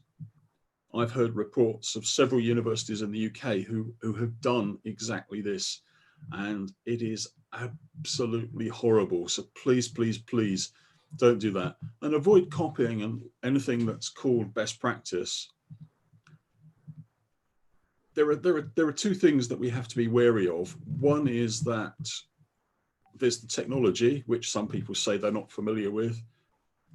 I've heard reports of several universities in the UK who have done exactly this, and it is absolutely horrible. So please, please, please don't do that, and avoid copying and anything that's called best practice. There are two things that we have to be wary of. One is that there's the technology, which some people say they're not familiar with,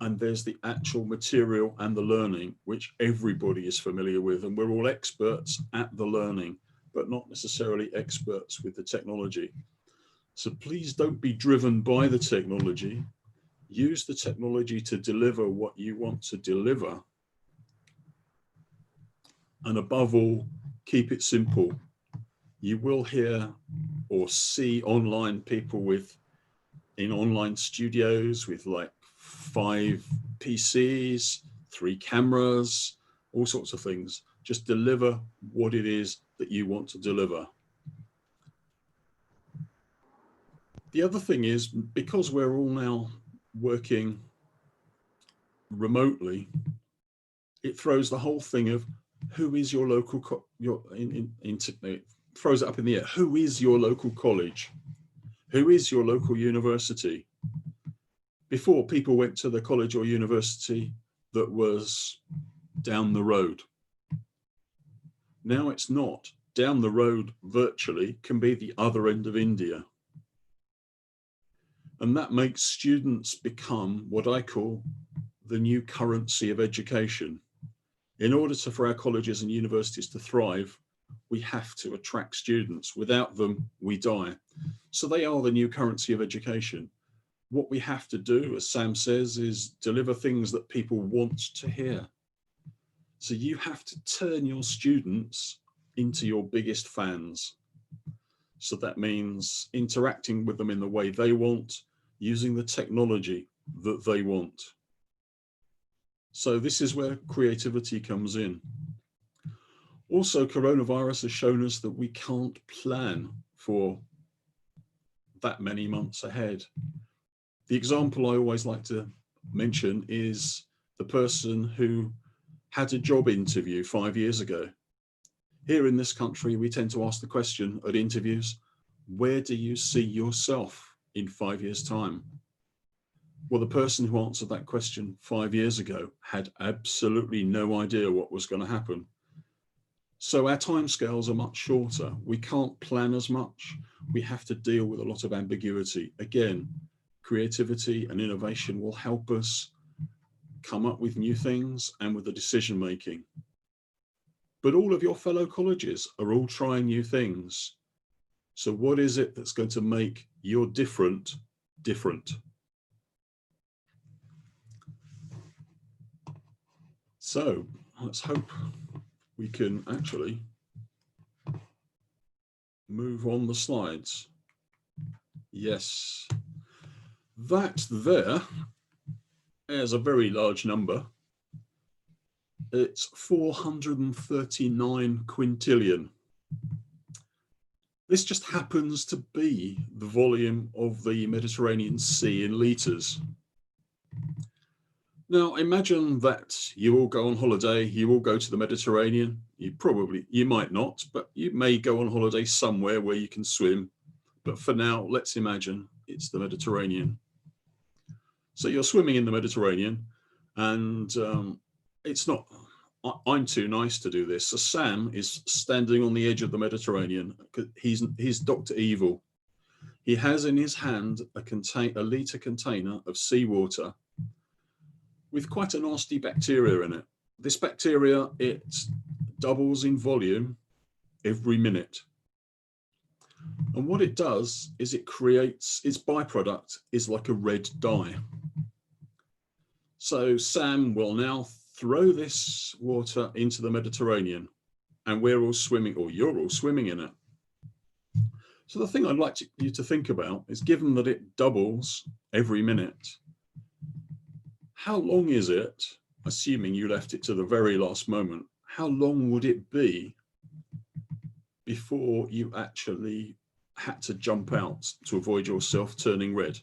and there's the actual material and the learning, which everybody is familiar with, and we're all experts at the learning, but not necessarily experts with the technology. So please don't be driven by the technology. Use the technology to deliver what you want to deliver. And above all, keep it simple. You will hear or see online people in online studios with like 5 PCs, 3 cameras, all sorts of things. Just deliver what it is that you want to deliver. The other thing is, because we're all now working remotely, it throws the whole thing of who is your local, it throws it up in the air. Who is your local college? Who is your local university? Before, people went to the college or university that was down the road. Now it's not. Down the road virtually can be the other end of India. And that makes students become what I call the new currency of education. In order for our colleges and universities to thrive, we have to attract students. Without them, we die. So they are the new currency of education. What we have to do, as Sam says, is deliver things that people want to hear. So you have to turn your students into your biggest fans. So that means interacting with them in the way they want, using the technology that they want. So this is where creativity comes in. Also, coronavirus has shown us that we can't plan for that many months ahead. The example I always like to mention is the person who had a job interview 5 years ago. Here in this country, we tend to ask the question at interviews, where do you see yourself in 5 years' time? Well, the person who answered that question 5 years ago had absolutely no idea what was going to happen. So our timescales are much shorter. We can't plan as much. We have to deal with a lot of ambiguity. Again, creativity and innovation will help us come up with new things and with the decision making. But all of your fellow colleges are all trying new things. So what is it that's going to make your different different? So let's hope we can actually move on the slides. Yes, that there is a very large number. It's 439 quintillion. This just happens to be the volume of the Mediterranean Sea in litres. Now imagine that you all go on holiday, you all go to the Mediterranean. You might not, but you may go on holiday somewhere where you can swim. But for now, let's imagine it's the Mediterranean. So you're swimming in the Mediterranean and it's not, I'm too nice to do this. So Sam is standing on the edge of the Mediterranean. He's Dr. Evil. He has in his hand a litre container of seawater with quite a nasty bacteria in it. This bacteria, it doubles in volume every minute. And what it does is it creates, its byproduct is like a red dye. So Sam will now throw this water into the Mediterranean and we're all swimming, or you're all swimming in it. So the thing I'd like you to think about is, given that it doubles every minute, how long is it, assuming you left it to the very last moment, how long would it be before you actually had to jump out to avoid yourself turning red?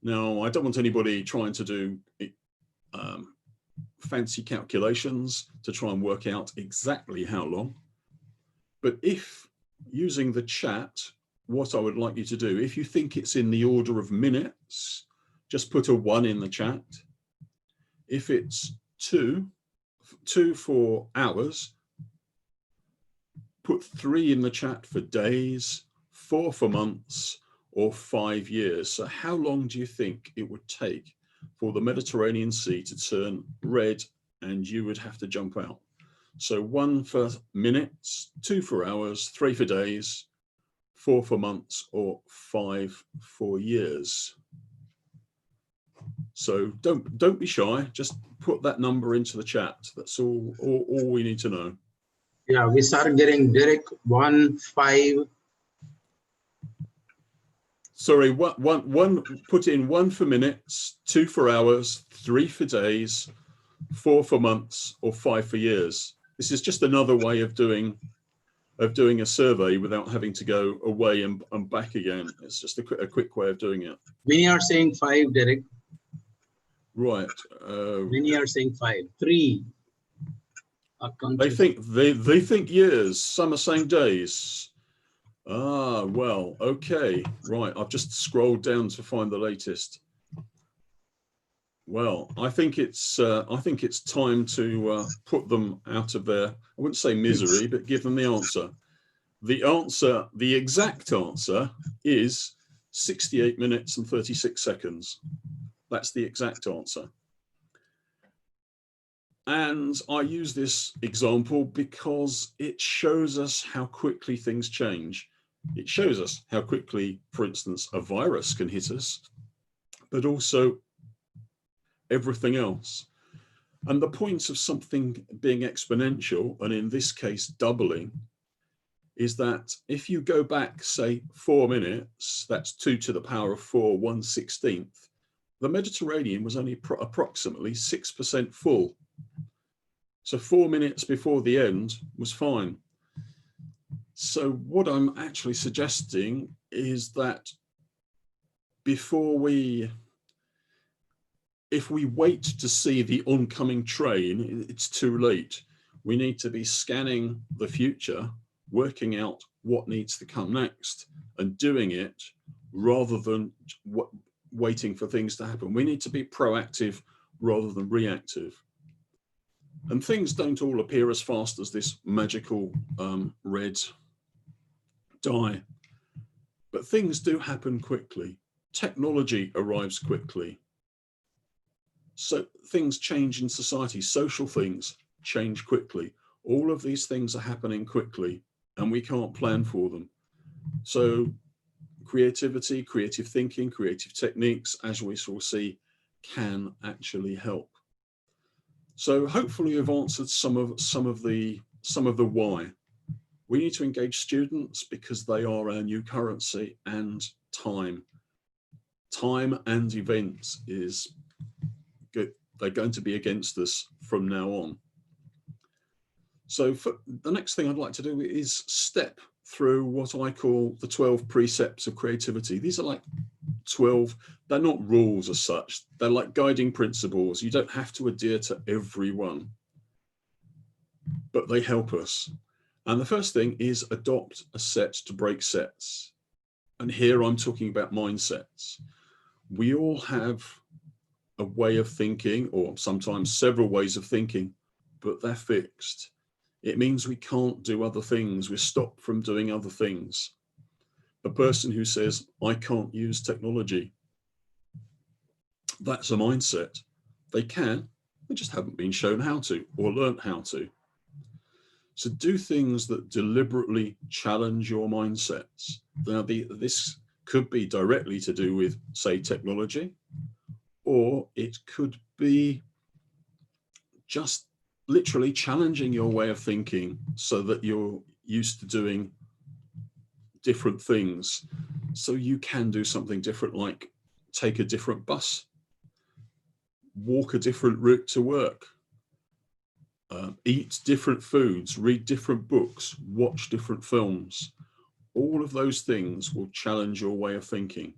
Now, I don't want anybody trying to do fancy calculations to try and work out exactly how long. But if using the chat, what I would like you to do, if you think it's in the order of minutes, just put a 1 in the chat. If it's two for hours, put 3 in the chat for days, 4 for months, or 5 years. So how long do you think it would take for the Mediterranean Sea to turn red and you would have to jump out? So 1 for minutes, 2 for hours, 3 for days, 4 for months, or 5 for years. So don't be shy, just put that number into the chat. That's all we need to know. Yeah, we started getting Derek 1, 5. Sorry, one put in 1 for minutes, 2 for hours, 3 for days, 4 for months, or 5 for years. This is just another way of doing a survey without having to go away and back again. It's just a quick way of doing it. Many are saying 5, Derek. Right. Many are saying 5. 3. They think years. Some are saying days. Ah, well, okay, right. I've just scrolled down to find the latest. Well, I think it's time to put them out of their, I wouldn't say misery, but give them the answer. The exact answer is 68 minutes and 36 seconds. That's the exact answer. And I use this example because it shows us how quickly things change. It shows us how quickly, for instance, a virus can hit us, but also everything else. And the point of something being exponential, and in this case, doubling, is that if you go back, say, 4 minutes, that's 2 to the power of 4, 1/16, the Mediterranean was only approximately 6% full. So 4 minutes before the end was fine. So what I'm actually suggesting is that if we wait to see the oncoming train, it's too late. We need to be scanning the future, working out what needs to come next and doing it rather than waiting for things to happen. We need to be proactive rather than reactive. And things don't all appear as fast as this magical red dye, but things do happen quickly. Technology arrives quickly. So things change in society, social things change quickly. All of these things are happening quickly and we can't plan for them. So creativity, creative thinking, creative techniques, as we shall see, can actually help. So hopefully you've answered some of the why. We need to engage students because they are our new currency, and time and events is good. They're going to be against us from now on. So for the next thing I'd like to do is step through what I call the 12 precepts of creativity. These are like 12, they're not rules as such, they're like guiding principles. You don't have to adhere to every one, but they help us. And the first thing is adopt a set to break sets. And here I'm talking about mindsets. We all have a way of thinking, or sometimes several ways of thinking, but they're fixed. It means we can't do other things. We're stopped from doing other things. A person who says, I can't use technology, that's a mindset. They can, they just haven't been shown how to or learnt how to. So do things that deliberately challenge your mindsets. Now, this could be directly to do with, say, technology, or it could be just literally challenging your way of thinking so that you're used to doing different things. So you can do something different, like take a different bus, walk a different route to work, eat different foods, read different books, watch different films. All of those things will challenge your way of thinking.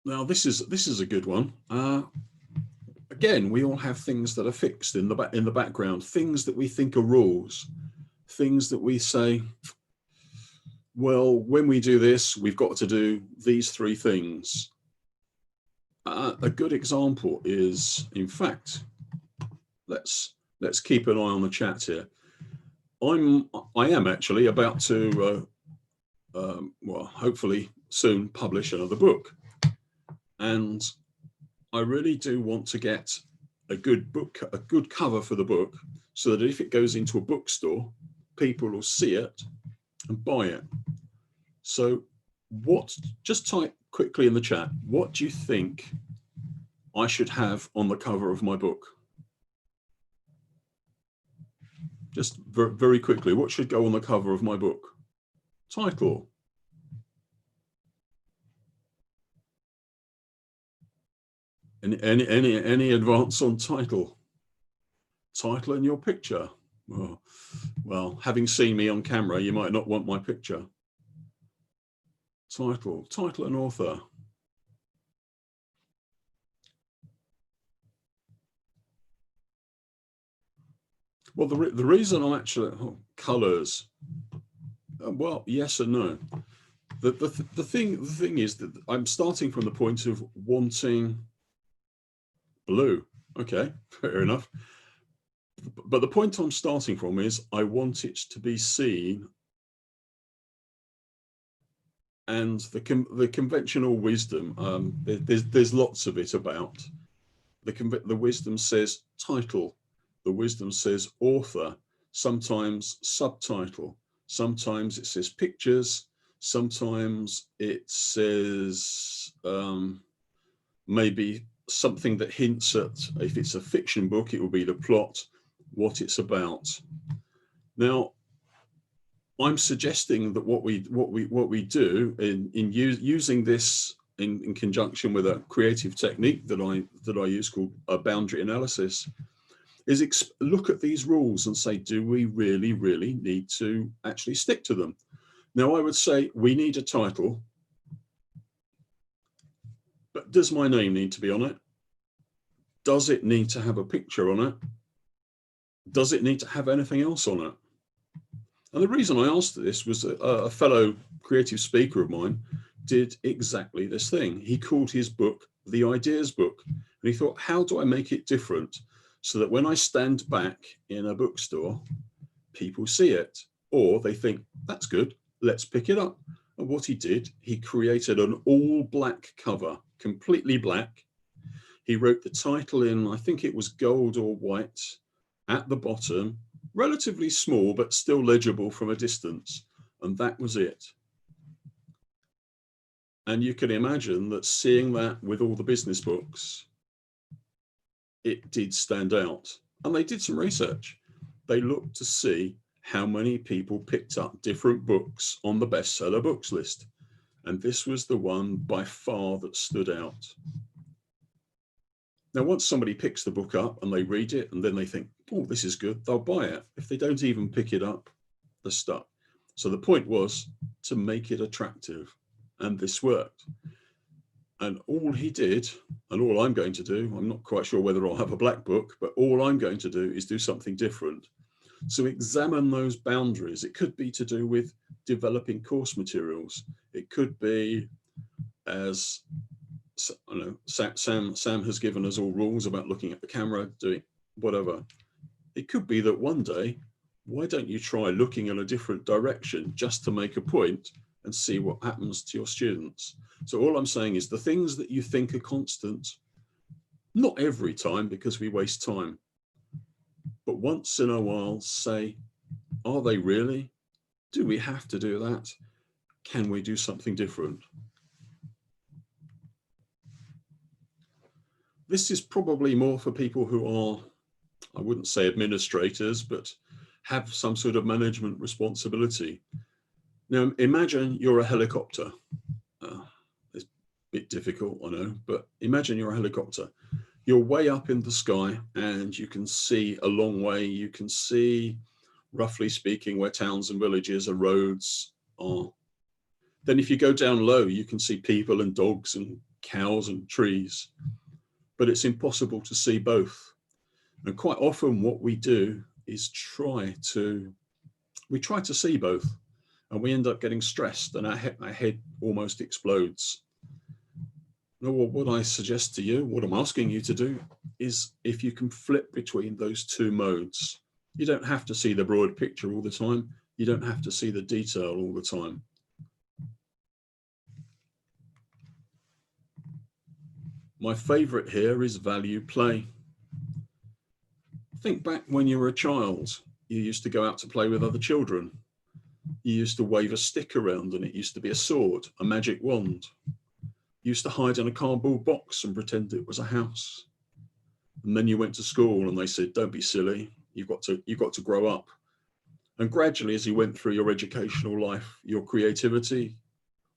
Now, this is a good one. Again, we all have things that are fixed in the background, things that we think are rules, things that we say, well, when we do this, we've got to do these 3 things. A good example is, in fact, let's keep an eye on the chat here. I am actually about to, well, hopefully soon publish another book. And I really do want to get a good cover for the book, so that if it goes into a bookstore, people will see it and buy it. So just type quickly in the chat, what do you think I should have on the cover of my book? Just very quickly, what should go on the cover of my book? Title. Any advance on title? Title and your picture. Well, having seen me on camera, you might not want my picture. Title and author. Well, the reason I'm actually colours. Well, yes and no. The thing is that I'm starting from the point of wanting blue. Okay, fair enough. But the point I'm starting from is I want it to be seen, and the conventional wisdom. There's lots of it about the wisdom says title, the wisdom says author, sometimes subtitle, sometimes it says pictures, sometimes it says maybe something that hints at, if it's a fiction book, it will be the plot, what it's about. Now, I'm suggesting that what we do in using this in conjunction with a creative technique that I use called a boundary analysis is look at these rules and say, do we really need to actually stick to them? Now, I would say we need a title, but does my name need to be on it? Does it need to have a picture on it? Does it need to have anything else on it? And the reason I asked this was a fellow creative speaker of mine did exactly this thing. He called his book The Ideas Book. And he thought, how do I make it different so that when I stand back in a bookstore, people see it, or they think, that's good, let's pick it up. And what he did, he created an all black cover, completely black. He wrote the title in, I think it was gold or white at the bottom, relatively small, but still legible from a distance. And that was it. And you can imagine that seeing that with all the business books, it did stand out. And they did some research. They looked to see how many people picked up different books on the bestseller books list. And this was the one by far that stood out. Now, once somebody picks the book up and they read it and then they think, oh, this is good, they'll buy it. If they don't even pick it up, they're stuck. So the point was to make it attractive. And this worked. And all he did, and all I'm going to do, I'm not quite sure whether I'll have a black book, but all I'm going to do is do something different. So examine those boundaries. It could be to do with developing course materials. It could be, as I know, Sam has given us all rules about looking at the camera, doing whatever. It could be that one day, why don't you try looking in a different direction just to make a point and see what happens to your students? So all I'm saying is the things that you think are constant, not every time because we waste time, but once in a while say, are they really? Do we have to do that? Can we do something different? This is probably more for people who are, I wouldn't say administrators, but have some sort of management responsibility. Now, imagine you're a helicopter. It's a bit difficult, I know, but imagine you're a helicopter. You're way up in the sky and you can see a long way. You can see, roughly speaking, where towns and villages and roads are. Then if you go down low, you can see people and dogs and cows and trees, but it's impossible to see both. And quite often what we do is try to see both, and we end up getting stressed and our head almost explodes. Now, what I suggest to you, what I'm asking you to do is if you can flip between those two modes. You don't have to see the broad picture all the time. You don't have to see the detail all the time. My favorite here is value play. Think back when you were a child, you used to go out to play with other children. You used to wave a stick around and it used to be a sword, a magic wand. You used to hide in a cardboard box and pretend it was a house. And then you went to school and they said, don't be silly, you've got to grow up. And gradually, as you went through your educational life, your creativity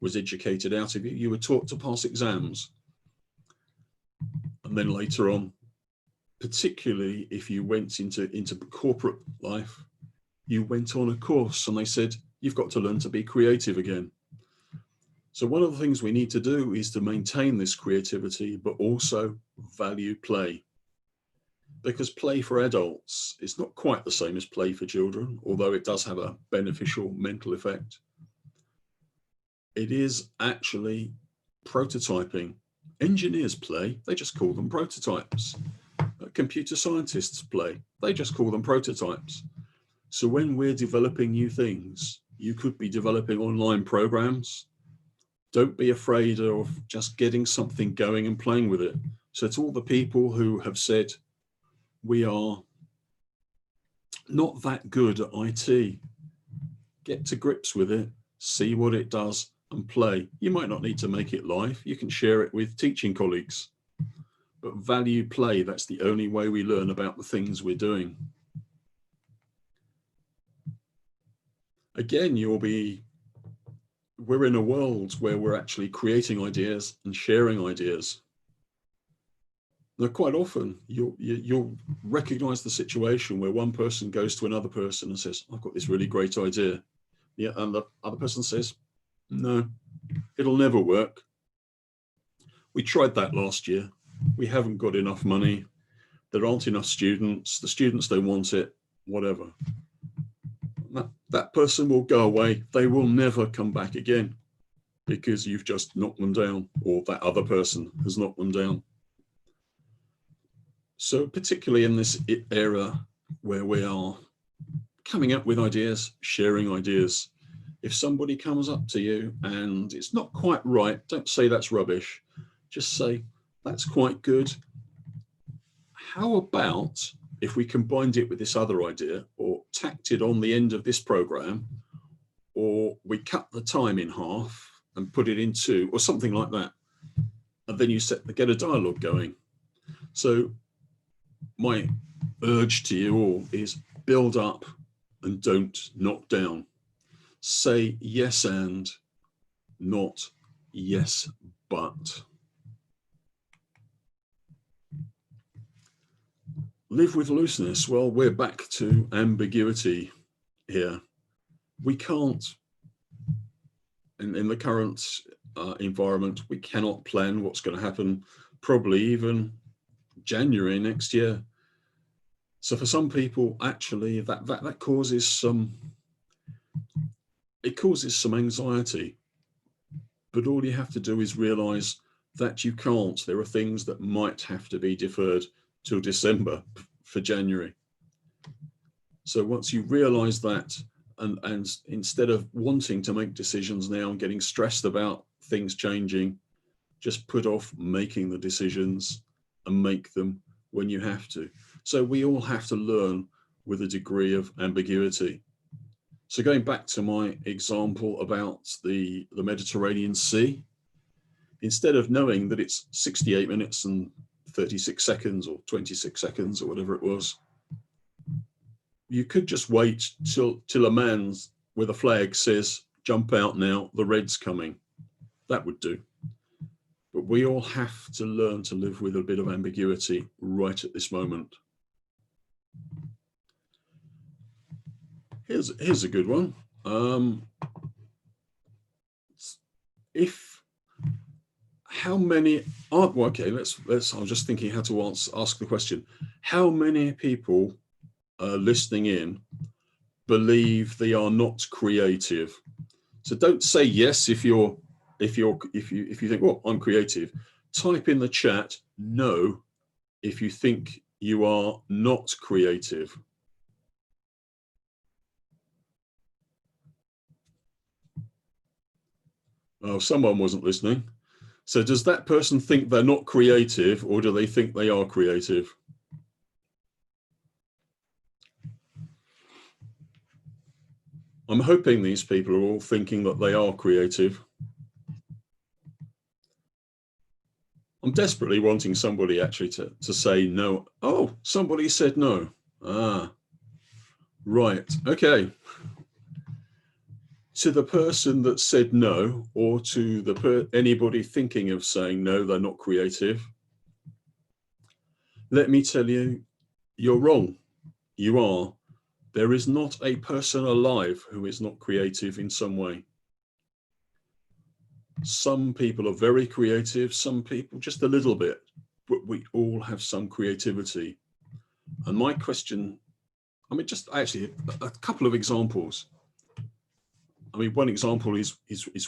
was educated out of you. You were taught to pass exams. And then later on, particularly if you went into corporate life, you went on a course and they said, you've got to learn to be creative again. So one of the things we need to do is to maintain this creativity, but also value play. because play for adults is not quite the same as play for children, although it does have a beneficial mental effect. It is actually prototyping. Engineers play, they just call them prototypes. Computer scientists play, they just call them prototypes. So when we're developing new things, you could be developing online programs. Don't be afraid of just getting something going and playing with it. So to all the people who have said, we are not that good at IT, get to grips with it, see what it does and play. You might not need to make it live. You can share it with teaching colleagues, but value play. That's the only way we learn about the things we're doing. Again, we're in a world where we're actually creating ideas and sharing ideas. Now, quite often you'll recognize the situation where one person goes to another person and says, I've got this really great idea. Yeah, and the other person says, no, it'll never work. We tried that last year. We haven't got enough money. There aren't enough students. The students don't want it, whatever. That person will go away. They will never come back again because you've just knocked them down, or that other person has knocked them down. So particularly in this era where we are coming up with ideas, sharing ideas, if somebody comes up to you and it's not quite right, don't say that's rubbish. Just say, that's quite good. How about if we combined it with this other idea, or tacked it on the end of this program, or we cut the time in half and put it into, or something like that. And then you get a dialogue going. So my urge to you all is build up and don't knock down. Say yes and, not yes but. Live with looseness. Well, we're back to ambiguity here. We can't, in the current environment, we cannot plan what's going to happen, probably even January next year. So for some people, actually, that causes some, it causes some anxiety. But all you have to do is realize that you can't. There are things that might have to be deferred till December for January. So once you realize that, and instead of wanting to make decisions now and getting stressed about things changing, just put off making the decisions and make them when you have to. So we all have to learn with a degree of ambiguity. So going back to my example about the Mediterranean Sea, instead of knowing that it's 68 minutes and 36 seconds or 26 seconds or whatever it was, you could just wait till a man with a flag says, jump out now, the red's coming. That would do. But we all have to learn to live with a bit of ambiguity right at this moment. Here's a good one. How many are, well, okay, let's I'm just thinking how to ask the question. How many people listening in believe they are not creative? So don't say yes if you think, well, I'm creative. Type in the chat no if you think you are not creative. Oh, someone wasn't listening. So does that person think they're not creative, or do they think they are creative? I'm hoping these people are all thinking that they are creative. I'm desperately wanting somebody actually to say no. Oh, somebody said no. Ah, right, okay. To the person that said no, or to anybody thinking of saying no, they're not creative, let me tell you, you're wrong. You are. There is not a person alive who is not creative in some way. Some people are very creative, some people just a little bit, but we all have some creativity. And my question, I mean, just actually a couple of examples. I mean, one example is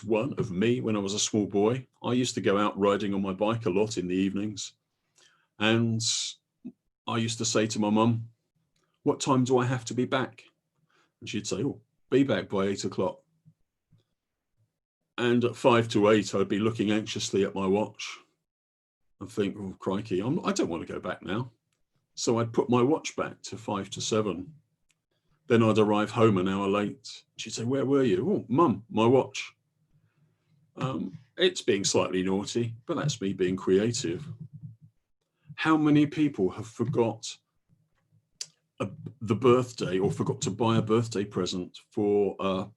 one of me when I was a small boy. I used to go out riding on my bike a lot in the evenings. And I used to say to my mum, what time do I have to be back? And she'd say, oh, be back by 8 o'clock. And at 5 to 8, I'd be looking anxiously at my watch and think, oh, crikey, I don't want to go back now. So I'd put my watch back to 5 to 7. Then I'd arrive home an hour late. She'd say, where were you? Oh, Mum, my watch. It's being slightly naughty, but that's me being creative. How many people have forgot the birthday or forgot to buy a birthday present for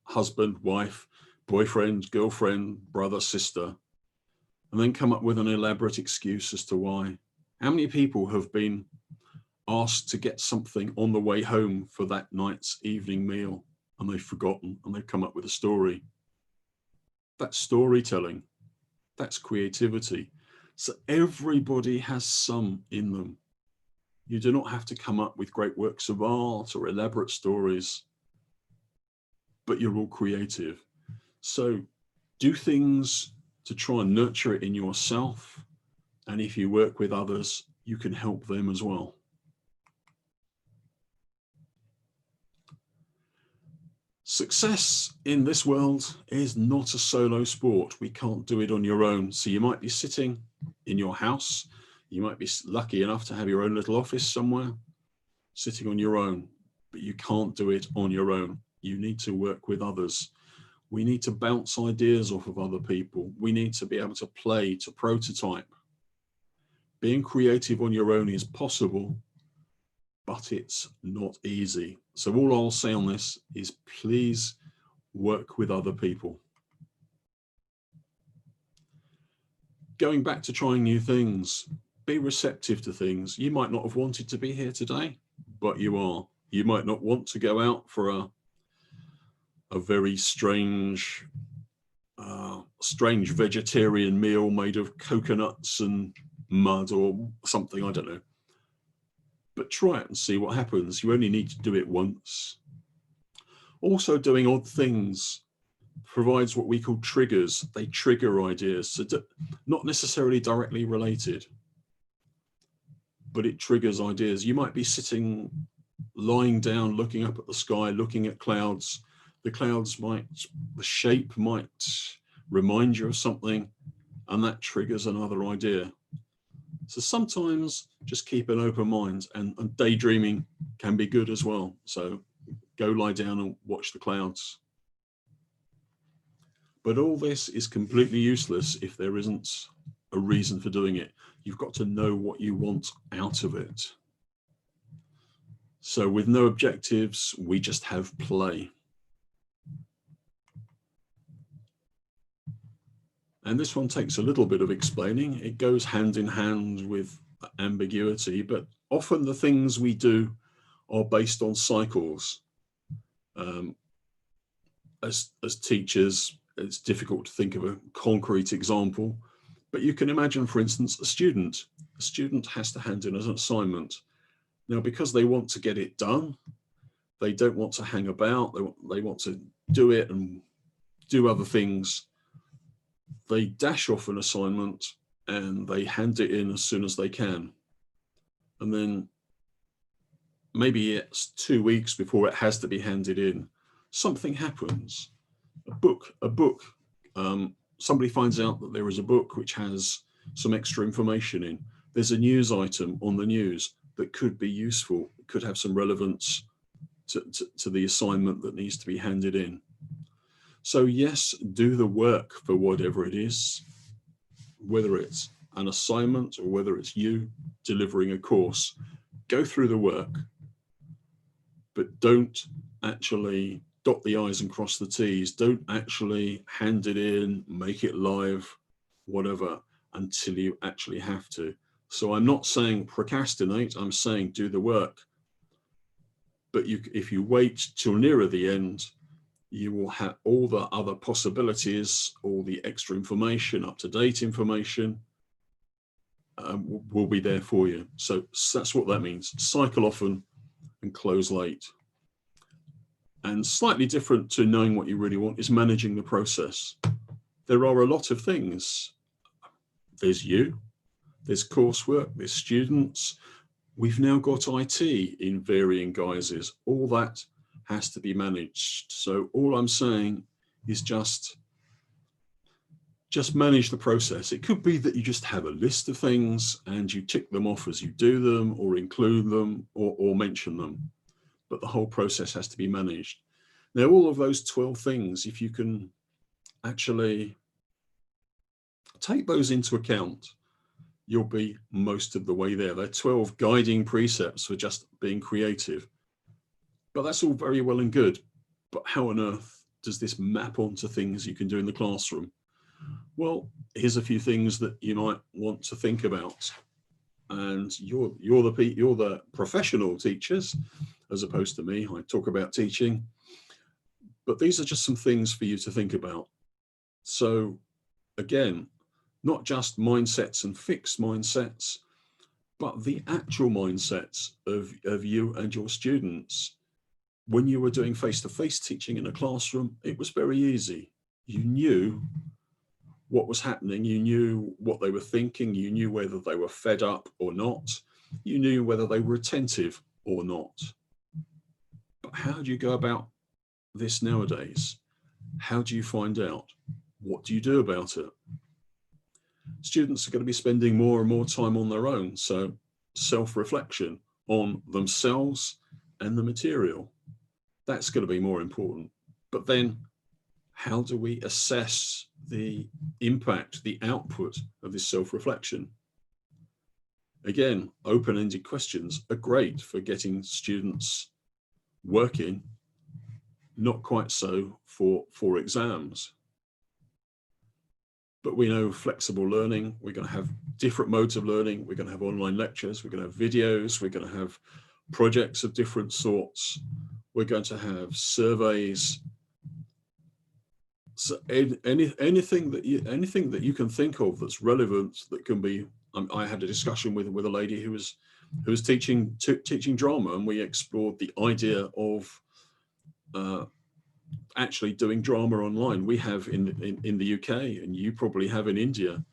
husband, wife, boyfriend, girlfriend, brother, sister, and then come up with an elaborate excuse as to why? How many people have been asked to get something on the way home for that night's evening meal and they've forgotten and they've come up with a story? That's storytelling. That's creativity. So everybody has some in them. You do not have to come up with great works of art or elaborate stories, but you're all creative. So do things to try and nurture it in yourself. And if you work with others, you can help them as well. Success in this world is not a solo sport. We can't do it on your own. So you might be sitting in your house. You might be lucky enough to have your own little office somewhere, sitting on your own, but you can't do it on your own. You need to work with others. We need to bounce ideas off of other people. We need to be able to play, to prototype. Being creative on your own is possible, but it's not easy. So all I'll say on this is please work with other people. Going back to trying new things, be receptive to things. You might not have wanted to be here today, but you are. You might not want to go out for a very strange vegetarian meal made of coconuts and mud or something, I don't know. But try it and see what happens. You only need to do it once. Also, doing odd things provides what we call triggers. They trigger ideas, so not necessarily directly related, but it triggers ideas. You might be sitting, lying down, looking up at the sky, looking at clouds. The clouds the shape might remind you of something, and that triggers another idea. So sometimes just keep an open mind, and daydreaming can be good as well. So go lie down and watch the clouds. But all this is completely useless if there isn't a reason for doing it. You've got to know what you want out of it. So with no objectives, we just have play. And this one takes a little bit of explaining. It goes hand in hand with ambiguity, but often the things we do are based on cycles. As teachers, it's difficult to think of a concrete example, but you can imagine, for instance, a student. A student has to hand in an assignment. Now, because they want to get it done, they don't want to hang about, they want to do it and do other things. They dash off an assignment and they hand it in as soon as they can. And then maybe it's 2 weeks before it has to be handed in. Something happens. A book. Somebody finds out that there is a book which has some extra information in. There's a news item on the news that could be useful, could have some relevance to the assignment that needs to be handed in. So yes, do the work for whatever it is, whether it's an assignment or whether it's you delivering a course. Go through the work, but don't actually dot the I's and cross the T's. Don't actually hand it in, make it live, whatever, until you actually have to. So I'm not saying procrastinate, I'm saying do the work. But if you wait till nearer the end, you will have all the other possibilities, all the extra information, up-to-date information, will be there for you. So that's what that means. Cycle often and close late. And slightly different to knowing what you really want is managing the process. There are a lot of things. There's you, there's coursework, there's students. We've now got IT in varying guises. All that has to be managed. So all I'm saying is just manage the process. It could be that you just have a list of things and you tick them off as you do them, or include them, or mention them. But the whole process has to be managed. Now, all of those 12 things, if you can actually take those into account, you'll be most of the way there. They're 12 guiding precepts for just being creative. But that's all very well and good. But how on earth does this map onto things you can do in the classroom? Well, here's a few things that you might want to think about. And you're the professional teachers, as opposed to me. I talk about teaching. But these are just some things for you to think about. So again, not just mindsets and fixed mindsets, but the actual mindsets of you and your students. When you were doing face-to-face teaching in a classroom, it was very easy. You knew what was happening, you knew what they were thinking, you knew whether they were fed up or not, you knew whether they were attentive or not. But how do you go about this nowadays? How do you find out? What do you do about it? Students are going to be spending more and more time on their own, so self-reflection on themselves and the material, that's going to be more important. But then how do we assess the impact, the output of this self-reflection? Again, open-ended questions are great for getting students working, not quite so for exams. But we know flexible learning, we're going to have different modes of learning, we're going to have online lectures, we're going to have videos, we're going to have projects of different sorts, we're going to have surveys. So anything that you can think of that's relevant, that can be. I had a discussion with a lady who was teaching drama, and we explored the idea of actually doing drama online. We have in the UK, and you probably have in India,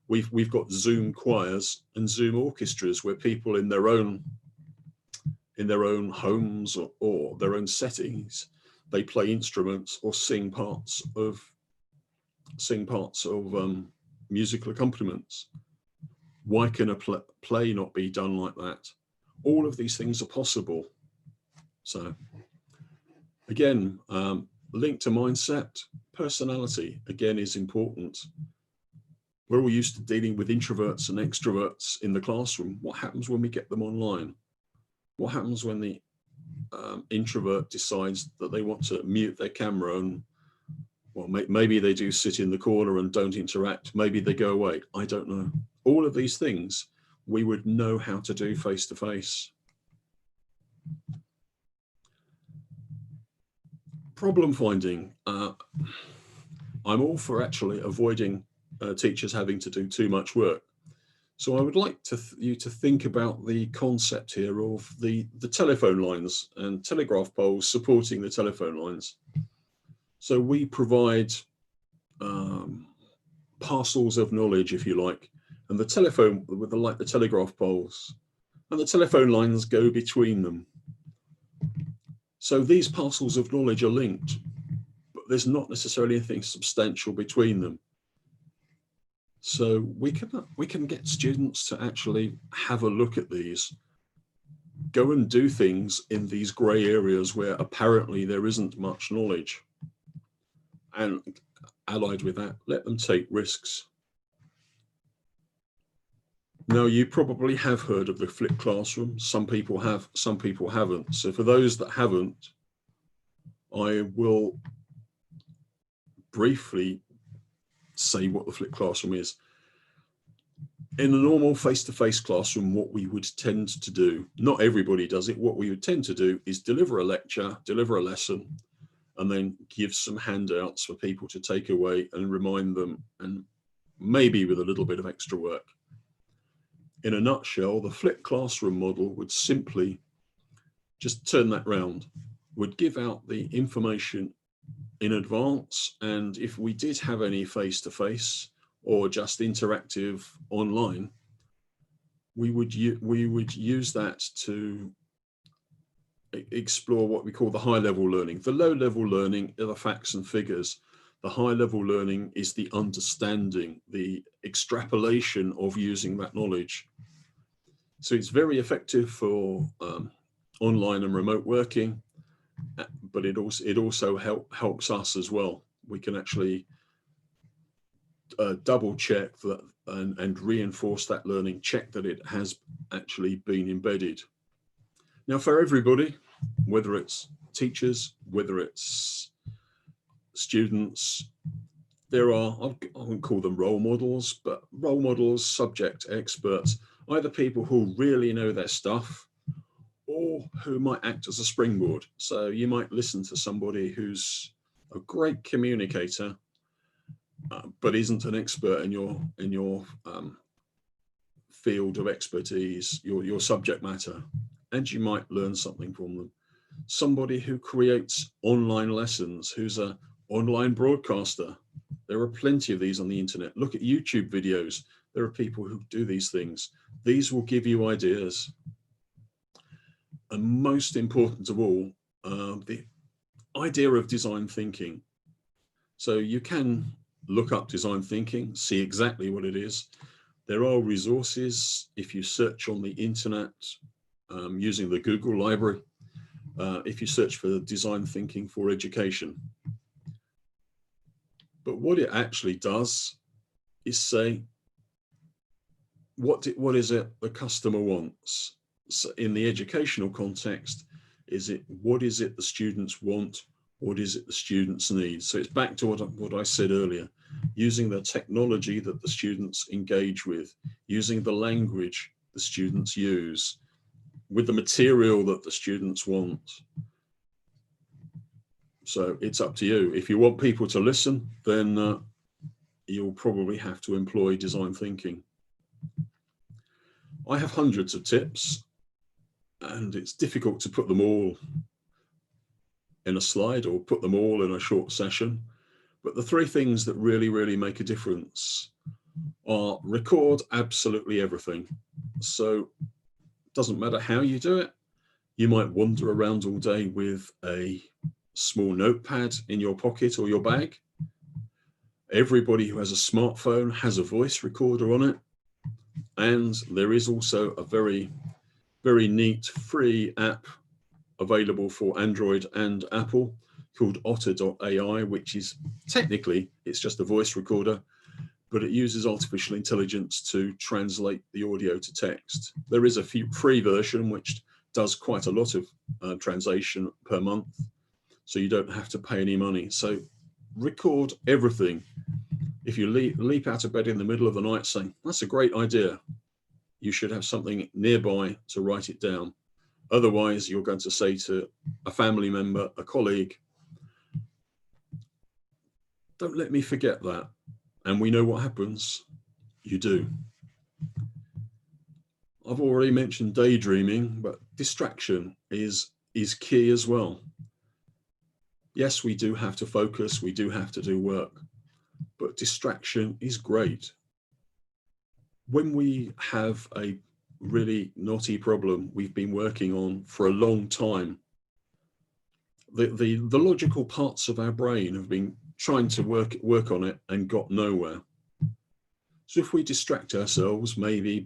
we've got Zoom choirs and Zoom orchestras where people in their own homes or their own settings, they play instruments or sing parts of musical accompaniments. Why can a play not be done like that? All of these things are possible. So again, link to mindset, personality, again, is important. We're all used to dealing with introverts and extroverts in the classroom. What happens when we get them online? What happens when the introvert decides that they want to mute their camera and, well, maybe they do sit in the corner and don't interact. Maybe they go away. I don't know. All of these things we would know how to do face to face. Problem finding. I'm all for actually avoiding teachers having to do too much work. So I would like you to think about the concept here of the telephone lines and telegraph poles supporting the telephone lines. So we provide parcels of knowledge, if you like, and the telephone with the telegraph poles, and the telephone lines go between them. So these parcels of knowledge are linked, but there's not necessarily anything substantial between them. So we can get students to actually have a look at these, go and do things in these grey areas where apparently there isn't much knowledge. And allied with that, let them take risks. Now, you probably have heard of the flipped classroom. Some people have, some people haven't. So for those that haven't, I will briefly say what the flipped classroom is. In a normal face-to-face classroom, what we would tend to do, not everybody does it, what we would tend to do is deliver a lecture, deliver a lesson, and then give some handouts for people to take away and remind them, and maybe with a little bit of extra work. in a nutshell, the flipped classroom model would simply just turn that round, would give out the information in advance, and if we did have any face-to-face or just interactive online, we would use that to explore what we call the high-level learning. The low-level learning are the facts and figures. The high-level learning is the understanding, the extrapolation of using that knowledge. So it's very effective for online and remote working, but it also helps us as well. We can actually double check that and reinforce that learning, check that it has actually been embedded. Now, for everybody, whether it's teachers, whether it's students, there are, I wouldn't call them role models, but role models, subject experts, either people who really know their stuff or who might act as a springboard. So you might listen to somebody who's a great communicator, but isn't an expert in your field of expertise, your subject matter, and you might learn something from them. Somebody who creates online lessons, who's an online broadcaster. There are plenty of these on the internet. Look at YouTube videos. There are people who do these things. These will give you ideas. And most important of all, the idea of design thinking. So you can look up design thinking, see exactly what it is. There are resources if you search on the internet using the Google library, if you search for design thinking for education. But what it actually does is say, what is it the customer wants? So in the educational context, what is it the students want? What is it the students need? So it's back to what I said earlier, using the technology that the students engage with, using the language the students use, with the material that the students want. So it's up to you. If you want people to listen, then you'll probably have to employ design thinking. I have hundreds of tips, and it's difficult to put them all in a slide or put them all in a short session. But the three things that really, really make a difference are record absolutely everything. So it doesn't matter how you do it. You might wander around all day with a small notepad in your pocket or your bag. Everybody who has a smartphone has a voice recorder on it. And there is also a very, very neat free app available for Android and Apple called otter.ai, which is technically, it's just a voice recorder, but it uses artificial intelligence to translate the audio to text. There is a free version which does quite a lot of translation per month, so you don't have to pay any money. So record everything. If you leap out of bed in the middle of the night saying, that's a great idea, you should have something nearby to write it down. Otherwise, you're going to say to a family member, a colleague, don't let me forget that. And we know what happens. You do. I've already mentioned daydreaming, but distraction is key as well. Yes, we do have to focus, we do have to do work, but distraction is great. When we have a really knotty problem we've been working on for a long time, the logical parts of our brain have been trying to work on it and got nowhere. So if we distract ourselves, maybe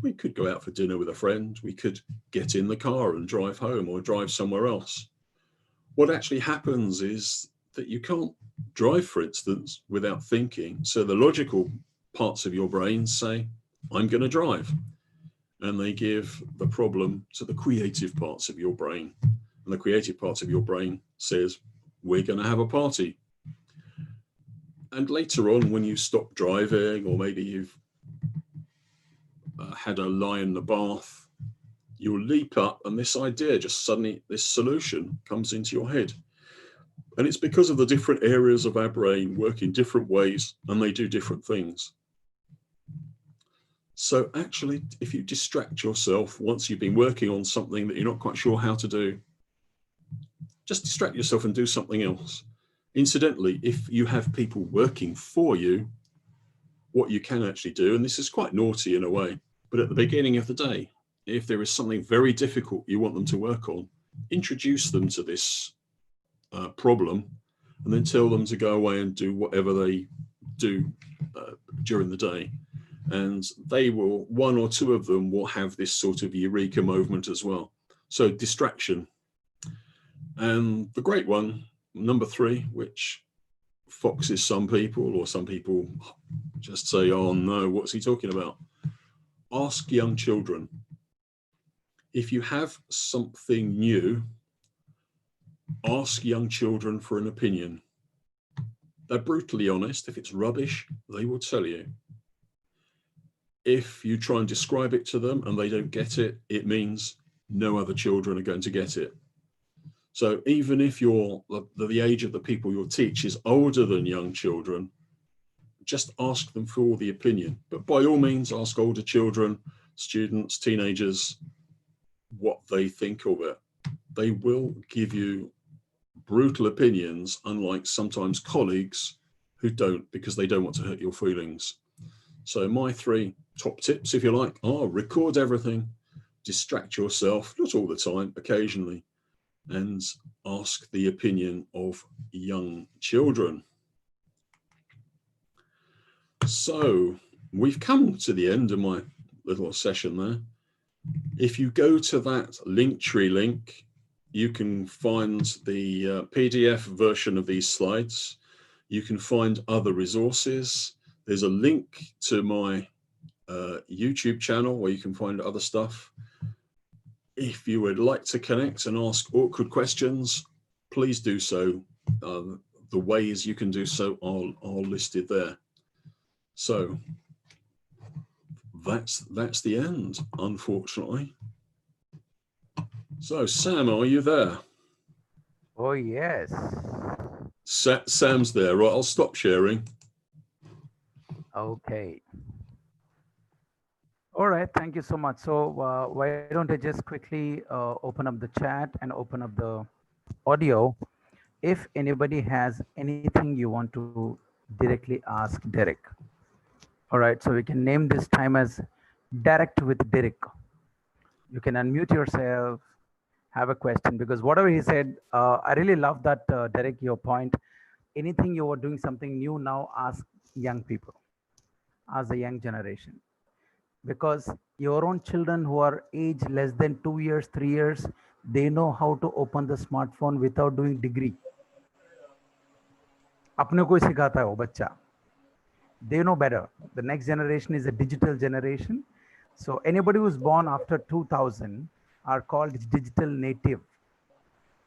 we could go out for dinner with a friend, we could get in the car and drive home or drive somewhere else. What actually happens is that you can't drive, for instance, without thinking. So the logical parts of your brain say, I'm going to drive. And they give the problem to the creative parts of your brain. And the creative parts of your brain says, we're going to have a party. And later on, when you stop driving, or maybe you've had a lie in the bath, you'll leap up and this idea just suddenly, this solution comes into your head. And it's because of the different areas of our brain work in different ways and they do different things. So actually, if you distract yourself once you've been working on something that you're not quite sure how to do, just distract yourself and do something else. Incidentally, if you have people working for you, what you can actually do, and this is quite naughty in a way, but at the beginning of the day, if there is something very difficult you want them to work on, introduce them to this problem and then tell them to go away and do whatever they do during the day. And they will, one or two of them will have this sort of eureka moment as well. So distraction. And the great one, number 3, which foxes some people, or some people just say, oh no, what's he talking about? Ask young children. If you have something new, ask young children for an opinion. They're brutally honest. If it's rubbish, they will tell you. If you try and describe it to them and they don't get it, it means no other children are going to get it. So even if the age of the people you'll teach is older than young children, just ask them for the opinion. But by all means, ask older children, students, teenagers, what they think of it. They will give you brutal opinions, unlike sometimes colleagues who don't, because they don't want to hurt your feelings. So my 3 top tips, if you like, are record everything, distract yourself, not all the time, occasionally, and ask the opinion of young children. So we've come to the end of my little session there. If you go to that Linktree link, you can find the PDF version of these slides. You can find other resources. There's a link to my YouTube channel where you can find other stuff. If you would like to connect and ask awkward questions, please do so. The ways you can do so are listed there. So that's the end, unfortunately. So Sam, are you there? Oh, yes. Sam's there, right? I'll stop sharing. Okay. All right, thank you so much. So why don't I just quickly open up the chat and open up the audio. If anybody has anything you want to directly ask Derek. All right, so we can name this time as Direct with Derek. You can unmute yourself, have a question, because whatever he said, I really love that, Derek, your point. Anything you are doing something new now, ask young people, ask the young generation. Because your own children who are aged less than 2 years, 3 years, they know how to open the smartphone without doing degree. अपने को ही सिखाता है वो बच्चा. They know better. The next generation is a digital generation. So anybody who's born after 2000 are called digital native.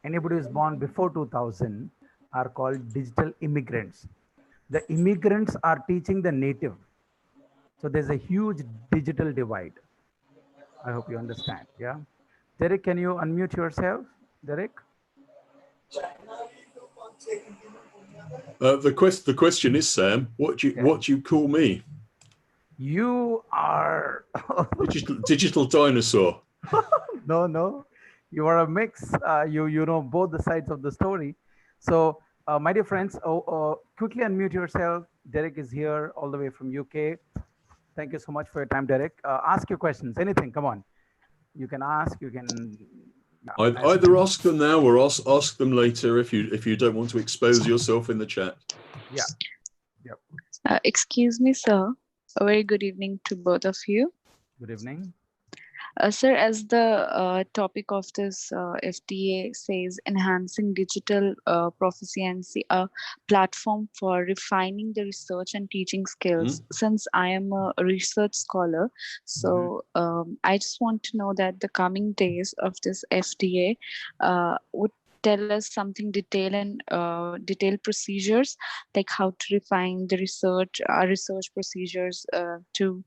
Anybody who's born before 2000 are called digital immigrants. The immigrants are teaching the native. So there's a huge digital divide. I hope you understand. Yeah. Derek, can you unmute yourself? Derek? The question is, Sam, what do you call me? You are digital dinosaur. No. You are a mix. You know both the sides of the story. So my dear friends, quickly unmute yourself. Derek is here all the way from UK. Thank you so much for your time, Derek. Ask your questions, anything, come on. You can ask, you can... Either ask them now or ask them later if you don't want to expose yourself in the chat. Yeah. Yep. Excuse me, sir. A very good evening to both of you. Good evening. Sir, as the topic of this FDA says, enhancing digital proficiency, a platform for refining the research and teaching skills. Since I am a research scholar, so I just want to know that the coming days of this FDA would tell us something detailed and detailed procedures, like how to refine the research, our research procedures to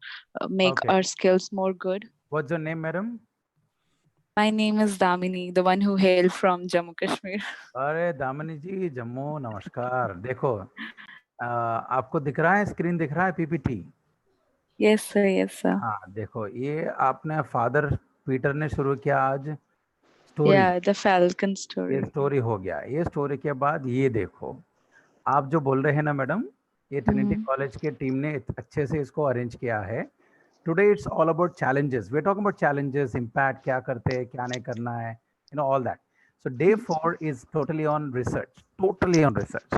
make our skills more good. What's your name, madam? My name is Damini, the one who hailed from Jammu Kashmir. अरे दामिनी जी, जम्मू नमस्कार. देखो, आपको दिख रहा है, screen दिख रहा है, PPT. Yes, sir. Yes, sir. हाँ देखो, ये आपने फादर पीटर ने शुरू किया आज स्टोरी, Yeah, the Falcon ये story. स्टोरी हो गया। ये स्टोरी के बाद ये देखो, आप जो बोल रहे हैं ना मैडम, ये ट्रिनिटी कॉलेज के टीम ने अच्छे से इसको अरेंज किया है। Today it's all about challenges, we are talking about challenges, impact, क्या करते हैं, क्या नहीं करना है, you know all that. So day 4 is totally on research, totally on research.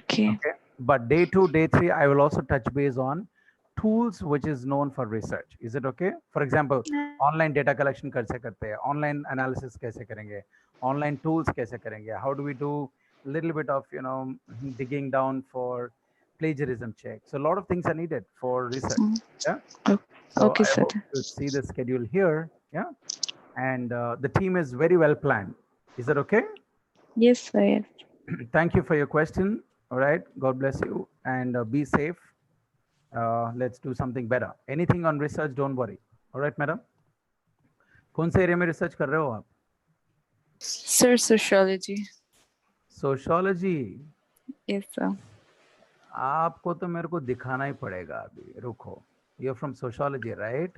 Okay. But day 2, day 3, I will also touch base on tools which is known for research. Is it okay? For example, online data collection कैसे करते हैं, online analysis कैसे करेंगे, online tools कैसे करेंगे, how do we do a little bit of, you know, digging down for plagiarism check. So a lot of things are needed for research. Yeah. So Okay, I sir. hope you see the schedule here. Yeah. And the team is very well planned. Is that okay? Yes, sir. Yes. Thank you for your question. All right. God bless you and be safe. Let's do something better. Anything on research, don't worry. All right, madam? कौन से area में research कर रहे हो आप? Sir, sociology. Sociology. Yes, sir. आपको तो मेरे को दिखाना ही पड़ेगा अभी, रुको. You're from sociology, right?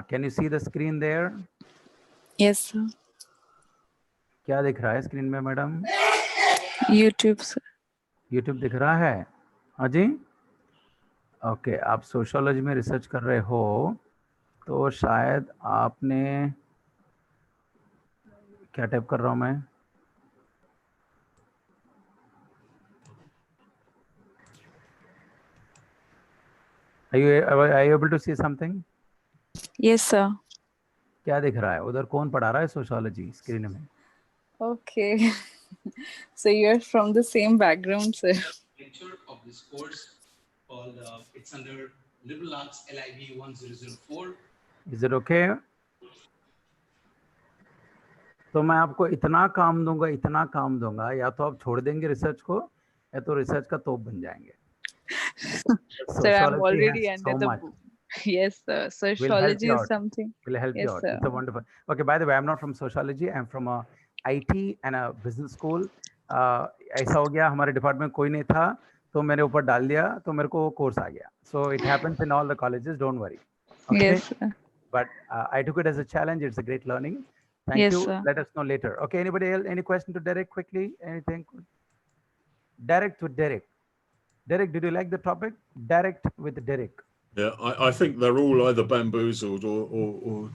Can you see the screen there? Yes, sir. क्या दिख रहा है स्क्रीन में मैडम? YouTube, sir. YouTube दिख रहा है? हाँ जी? ओके, आप सोशोलॉजी में रिसर्च कर रहे हो तो शायद आपने, क्या टाइप कर रहा हूँ मैं? Are you able to see something? Yes, sir. क्या दिख रहा है उधर? कौन पढ़ा रहा है सोशोलॉजी स्क्रीन में? Okay. So you're from the same background, sir. Lecture of this course called it's under Liberal Arts LIB 1004. Is it okay? तो मैं आपको इतना काम दूंगा, या तो आप छोड़ देंगे रिसर्च को, या तो रिसर्च का तोप बन जाएंगे. Sir, I'm already under the book. Yes, sir. Sociology is something. We'll help you Yes, out. sir. It's a wonderful. Okay, by the way, I'm not from sociology. I'm from a IT and a business school. ऐसा हो गया, हमारे department कोई नहीं था तो मैंने ऊपर डाल दिया तो मेरे को कोर्स आ गया. So it happens in all the colleges. Don't worry. Okay. Yes, sir. But I took it as a challenge. It's a great learning. Thank Yes, you. sir. Let us know later. Okay. Anybody else? Any question to Derek quickly? Anything? Direct with Derek. Derek, did you like the topic? Direct with Derek. Yeah, I think they're all either bamboozled or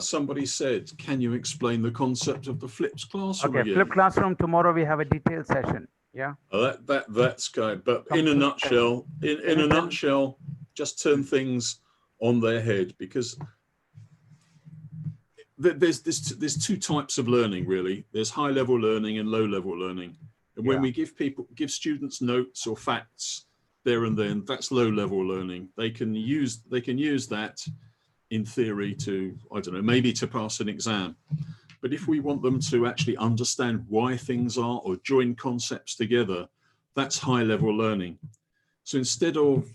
somebody said, can you explain the concept of the flipped classroom Okay, again? flipped classroom, tomorrow we have a detailed session. Yeah. That's good. But in a nutshell, in a nutshell, just turn things on their head, because there's two types of learning really. There's high level learning and low level learning. And when we give students notes or facts there and then, that's low level learning. They can use that in theory to, I don't know, maybe to pass an exam. But if we want them to actually understand why things are or join concepts together, that's high level learning. So instead of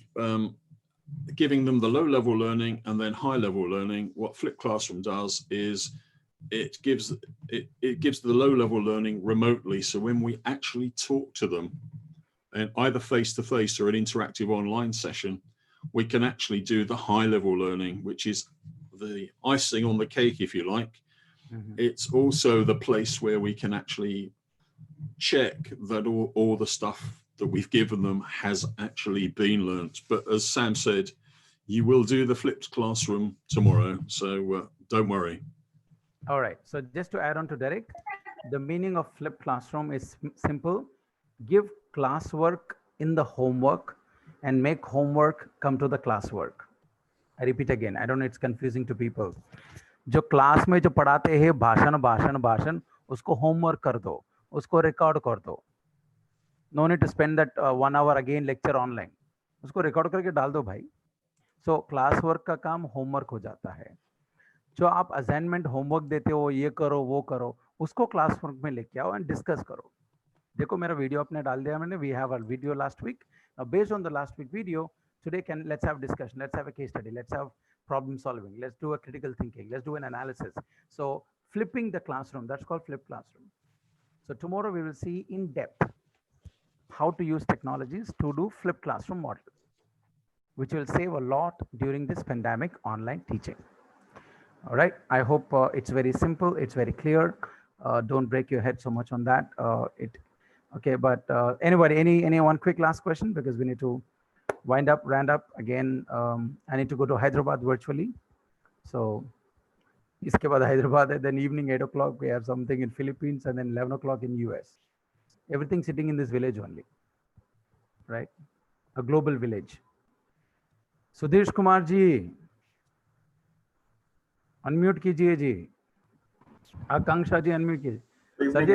giving them the low level learning and then high level learning, what Flipped Classroom does is it gives the low level learning remotely. So when we actually talk to them, and either face to face or an interactive online session, we can actually do the high level learning, which is the icing on the cake, if you like. It's also the place where we can actually check that all the stuff that we've given them has actually been learnt. But as Sam said, you will do the flipped classroom tomorrow, so don't worry. All right, so just to add on to Derek, the meaning of flipped classroom is simple. Give classwork in the homework and make homework come to the classwork. I repeat again, I don't know, it's confusing to people. जो class में जो पढ़ाते हैं भाषण उसको homework कर दो, उसको रिकॉर्ड कर दो. No need to spend that 1 hour again lecture online. उसको रिकॉर्ड करके डाल दो भाई. So क्लास वर्क का काम होमवर्क हो जाता है. जो आप असाइनमेंट होमवर्क देते हो, ये करो वो करो, उसको क्लास वर्क में लेके आओ एंड डिस्कस करो. देखो मेरा वीडियो आपने डाल दिया मैंने. We have a video last week. Now based on the last week video, today let's have discussion, let's have a case study, let's have problem solving, let's do a critical thinking, let's do an analysis. So flipping the classroom, that's called flipped classroom. So tomorrow we will see in depth how to use technologies to do flipped classroom model. which will save a lot during this pandemic online teaching. All right. I hope it's very simple. It's very clear. Don't break your head so much on that. Okay. But anybody, any one quick last question, because we need to round up again. I need to go to Hyderabad virtually. So iske baad Hyderabad, and then evening 8 o'clock, we have something in Philippines, and then 11 o'clock in US. Everything sitting in this village only, right? A global village. Sudhesh Kumar ji, unmute कीजिए जी. Akanksha ji, unmute कीजिए. Sir ji,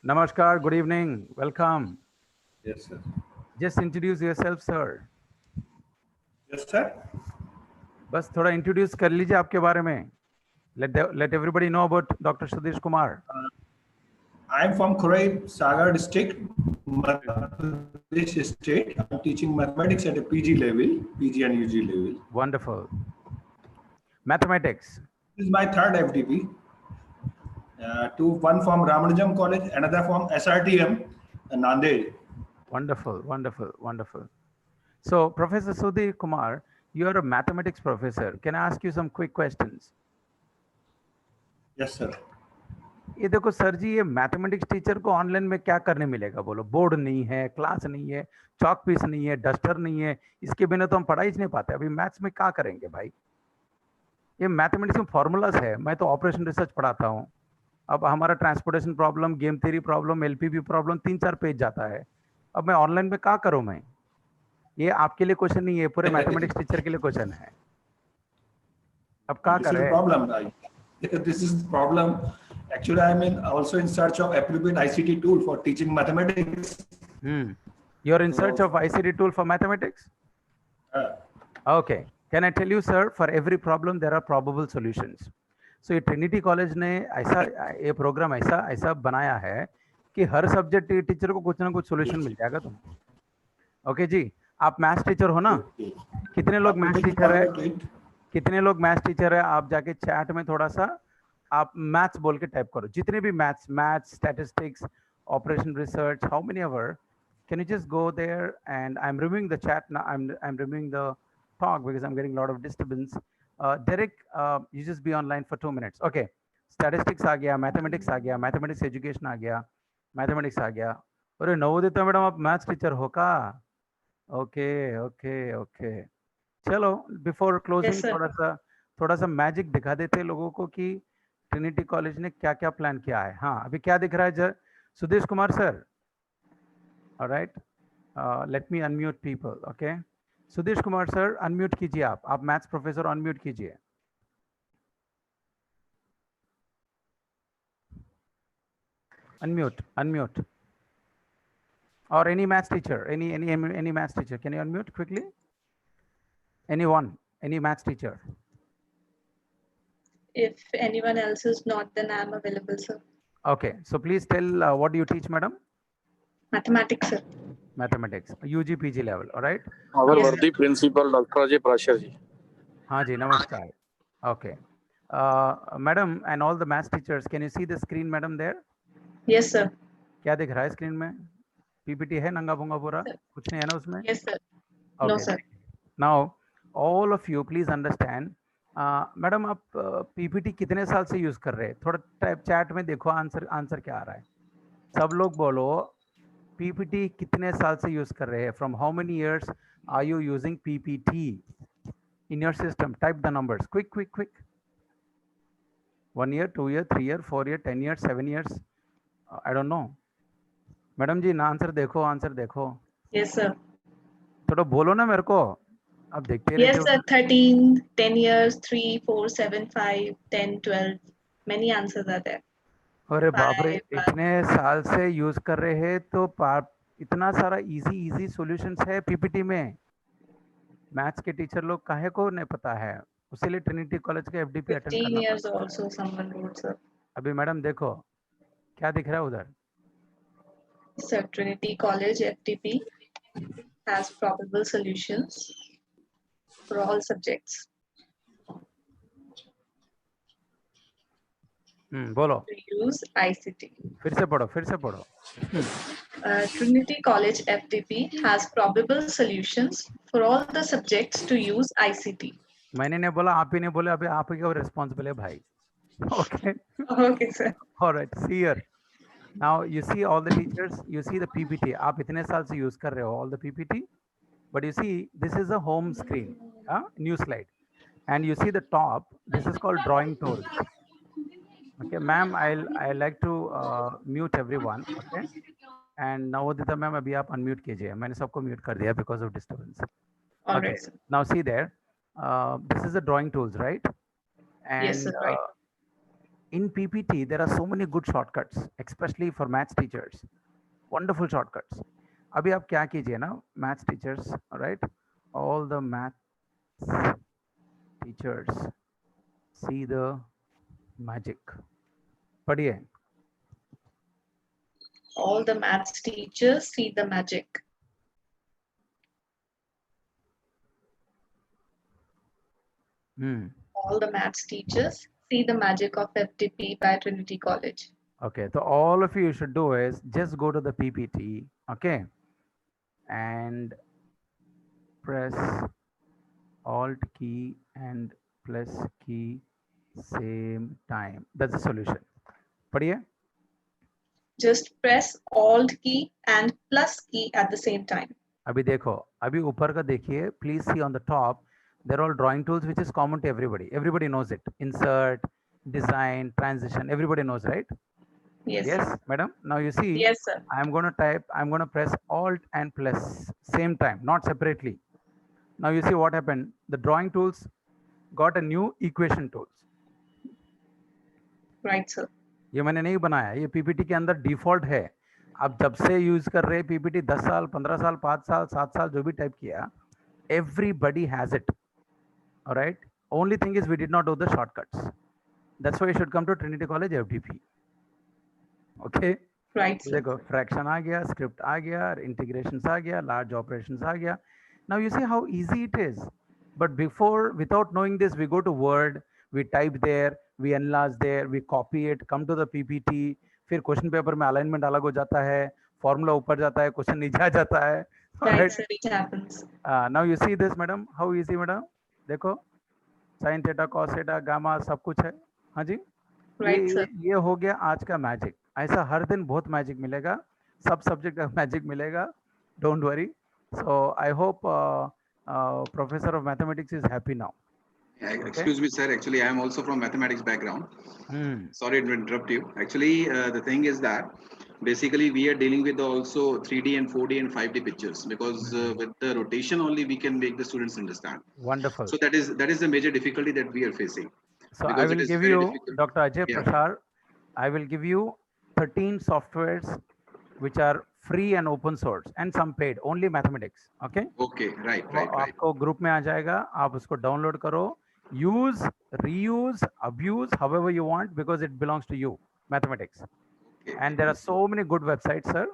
namaskar, good evening, welcome. Yes, sir. Just introduce yourself, sir. Yes, sir. बस थोड़ा introduce कर लीजिए आपके बारे में. Let everybody know about Dr. Sudhesh Kumar. I am from Khorai Sagar district, Madhya Pradesh state. I am teaching mathematics at a PG level, PG and UG level. Wonderful. Mathematics. This is my third FDP. One from Ramanujam College, another from SRTM, Nanded. Wonderful, wonderful, wonderful. So, Professor Sudhesh Kumar, you are a mathematics professor. Can I ask you some quick questions? Yes, sir. ये देखो sir जी, ये mathematics teacher को online में क्या करने मिलेगा बोलो? Board नहीं है, क्लास नहीं है, चॉक पीस नहीं है, डस्टर नहीं है, इसके बिना तो हम पढ़ाई ही नहीं पाते. अभी मैथ्स में क्या करेंगे भाई? ये मैथमेटिक्स में फॉर्मूलाज है. मैं तो ऑपरेशन रिसर्च पढ़ाता हूँ. अब हमारा transportation problem, game theory problem, LPB problem 3-4 page जाता है. अब मैं ऑनलाइन में क्या करूँ मैं? ये आपके लिए क्वेश्चन नहीं है, पूरे मैथमेटिक्स टीचर के लिए क्वेश्चन है. अब क्या करें? This is the problem. Actually, I am also in search of appropriate ICT tool for teaching mathematics. You're in search of ICT tool for mathematics? Okay. Can I tell you, sir, for every problem, there are probable solutions. So, ये Trinity College ने ऐसा ये programme ऐसा बनाया है कि हर subject के teacher को कुछ ना कुछ सोल्यूशन मिल जाएगा तुमको. ओके जी, आप मैथ्स टीचर हो ना? कितने लोग मैथ्स टीचर है? कितने लोग मैथ्स टीचर है? आप जाके चैट में थोड़ा सा आप मैथ्स बोल के टाइप करो. जितने भी maths, statistics, operation research, how many ever, can you just go there? And I'm removing the chat now. I'm removing the talk because I'm getting a lot of disturbance. Derek, you just be online for 2 minutes. Okay. Statistics आ गया, mathematics आ गया, mathematics education आ गया, mathematics आ गया. अरे नवोदित madam आप maths teacher हो का? Okay. चलो, बिफोर क्लोजिंग थोड़ा सा मैजिक दिखा देते लोगों को कि ट्रिनिटी कॉलेज ने क्या क्या प्लान किया है. हाँ, अभी क्या दिख रहा है Sudesh Kumar sir? Alright, let me unmute people. Okay, Sudesh Kumar sir unmute कीजिए. आप मैथ्स प्रोफेसर अनम्यूट कीजिए. अनम्यूट. और any maths teacher, any maths teacher, can you unmute quickly? Any maths teacher? If anyone else is not, then I am available, sir. Okay, so please tell what do you teach, madam? Mathematics, sir. Mathematics, UG PG level, all right? Our worthy principal Dr. Ajay Prashar ji. हाँ जी, नमस्कार. Okay, madam and all the maths teachers, can you see the screen, madam, there? Yes, sir. क्या दिख रहा है screen में? PPT है नंगा भुंगा पूरा? कुछ नहीं है ना उसमें? Yes, sir. Okay. No, sir. Now, all of you please understand. Madam आप PPT कितने साल से यूज कर रहे हैं? थोड़ा टाइप चैट में देखो, आंसर क्या आ रहा है. सब लोग बोलो PPT कितने साल से यूज कर रहे हैं? From how many years are you using PPT in your system? Type the numbers. Quick. 1 year, 2 year, 3 year, 4 year, 10 years, 7 years. I don't know. Madam ji ना आंसर देखो. Yes, sir. थोड़ा बोलो ना मेरे को. आप देखते रहते Yes, sir. 13, 10 years, 3, 4, 7, 5, 10, 12. Many answers are there. अरे बाप रे, इतने साल से यूज कर रहे हैं तो इतना सारा इजी सॉल्यूशंस है पीपीटी में. मैथ्स के टीचर लोग काहे को नहीं पता है? उसीलिए ट्रिनिटी कॉलेज के एफडीपी अटेंड करना. 15 years also someone wrote, sir. अभी मैडम देखो क्या दिख रहा है उधर. Sir, Trinity College FDP has probable solutions for all subjects. बोलो. To use ICT. फिर से पढ़ो. Trinity College FDP has probable solutions for all the subjects to use ICT. मैंने नहीं बोला, आप ही ने बोला, अभी आप ही का responsible है भाई. Okay. Okay, sir. All right. See here. Now you see all the teachers. You see the PPT. आप इतने साल से use कर रहे हो all the PPT. But you see, this is a home screen, new slide. And you see the top. This is called drawing tools. Okay, ma'am, I like to mute everyone. Okay. And Navodita ma'am, abhi aap unmute कीजिए. मैंने सबको mute कर दिया because of disturbance. All Okay. right, sir. Now see there. This is the drawing tools, right? And Yes, sir, right. In PPT, there are so many good shortcuts, especially for maths teachers. Wonderful shortcuts. अभी आप क्या कीजिए ना, maths teachers, all right? All the maths teachers see the magic. पढ़िए. All the maths teachers see the magic. All the maths teachers see the magic of FDP by Trinity College. Okay, so all of you should do is just go to the PPT, okay, and press Alt key and plus key same time. That's the solution. पढ़िए. Just press Alt key and plus key at the same time. अभी देखो, अभी ऊपर का देखिए. Please see on the top. They're all drawing tools, which is common to everybody. Everybody knows it. Insert, design, transition. Everybody knows, right? Yes. Yes, madam. Now you see. Yes, sir. I'm going to type. I'm going to press Alt and plus same time, not separately. Now you see what happened. The drawing tools got a new equation tools. Right, sir. ये मैंने नहीं बनाया, ये PPT के अंदर default है. आप जब से यूज कर रहे पीपीटी 10 साल 15 साल 5 साल 7 साल जो भी टाइप किया, everybody has it. All right. Only thing is we did not do the shortcuts. That's why you should come to Trinity College FDP. Okay. Right, sir. देखो fraction आ गया, script आ गया, integrations आ गया, large operations आ गया. Now you see how easy it is. But before, without knowing this, we go to Word, we type there, we enlarge there, we copy it, come to the PPT, फिर question paper में alignment अलग हो जाता है, formula ऊपर जाता है, question नीचे आ जाता है. Right, sir, it happens. Now you see this, madam, how easy, madam? देखो, sin theta, cos theta, gamma, सब कुछ है. हाँ जी. Right, sir. ये हो गया आज का मैजिक. ऐसा हर दिन बहुत मैजिक मिलेगा, सब सब्जेक्ट का मैजिक मिलेगा. Don't worry. So I hope Professor of Mathematics is happy now. Excuse me, sir. Actually, I am also from mathematics background. Sorry to interrupt you. Actually, the thing is that basically we are dealing with also 3D and 4D and 5D pictures, because with the rotation only we can make the students understand. Wonderful. So that is the major difficulty that we are facing. So I will give you, Dr. Ajay Prashar, I will give you 13 softwares which are free and open source and some paid, only mathematics. Okay. Okay. Right. आपको group में आ जाएगा, आप उसको download करो, use, reuse, abuse, however you want, because it belongs to you, mathematics. And there are so many good websites, sir.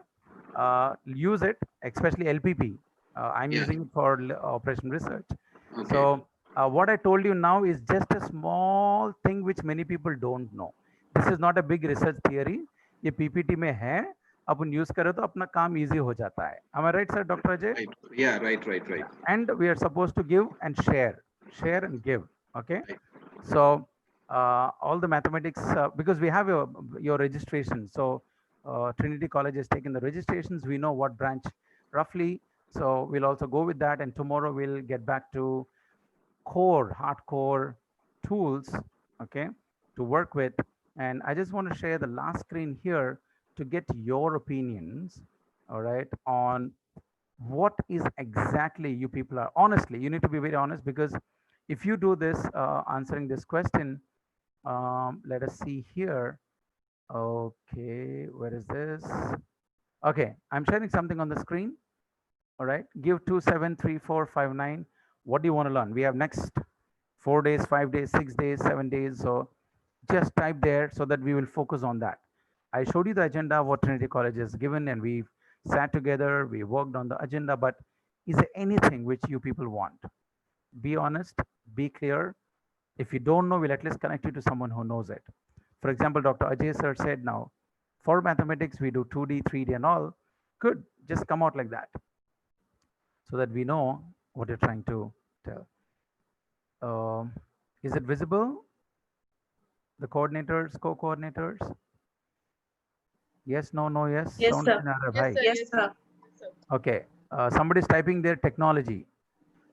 Use it, especially LPP. I'm using it for operation research. So what I told you now is just a small thing which many people don't know. This is not a big research theory. ये PPT में है, अपन use करें तो अपना काम easy हो जाता है. Am I right, sir, Dr. Ajay? Right. Yeah. Right. And we are supposed to give and share and give. Okay. So all the mathematics, because we have your registration. So Trinity College has taken the registrations. We know what branch roughly. So we'll also go with that. And tomorrow we'll get back to hardcore tools, okay, to work with. And I just want to share the last screen here to get your opinions, all right, on what is exactly you people are. Honestly, you need to be very honest, because if you do this, answering this question, let us see here. Okay, where is this? Okay, I'm sharing something on the screen. All right, give 2, 7, 3, 4, 5, 9. What do you want to learn? We have next 4 days, 5 days, 6 days, 7 days. So just type there so that we will focus on that. I showed you the agenda of what Trinity College has given, and we've sat together, we worked on the agenda, but is there anything which you people want? Be honest, be clear. If you don't know, we'll at least connect you to someone who knows it. For example, Dr. Ajay sir said now, for mathematics, we do 2D, 3D and all. Good. Just come out like that so that we know what you're trying to tell. Is it visible? The coordinators, co-coordinators? Yes, no, no, yes. Yes, Sound sir. bhai. Yes, sir. Okay. Somebody's typing their technology.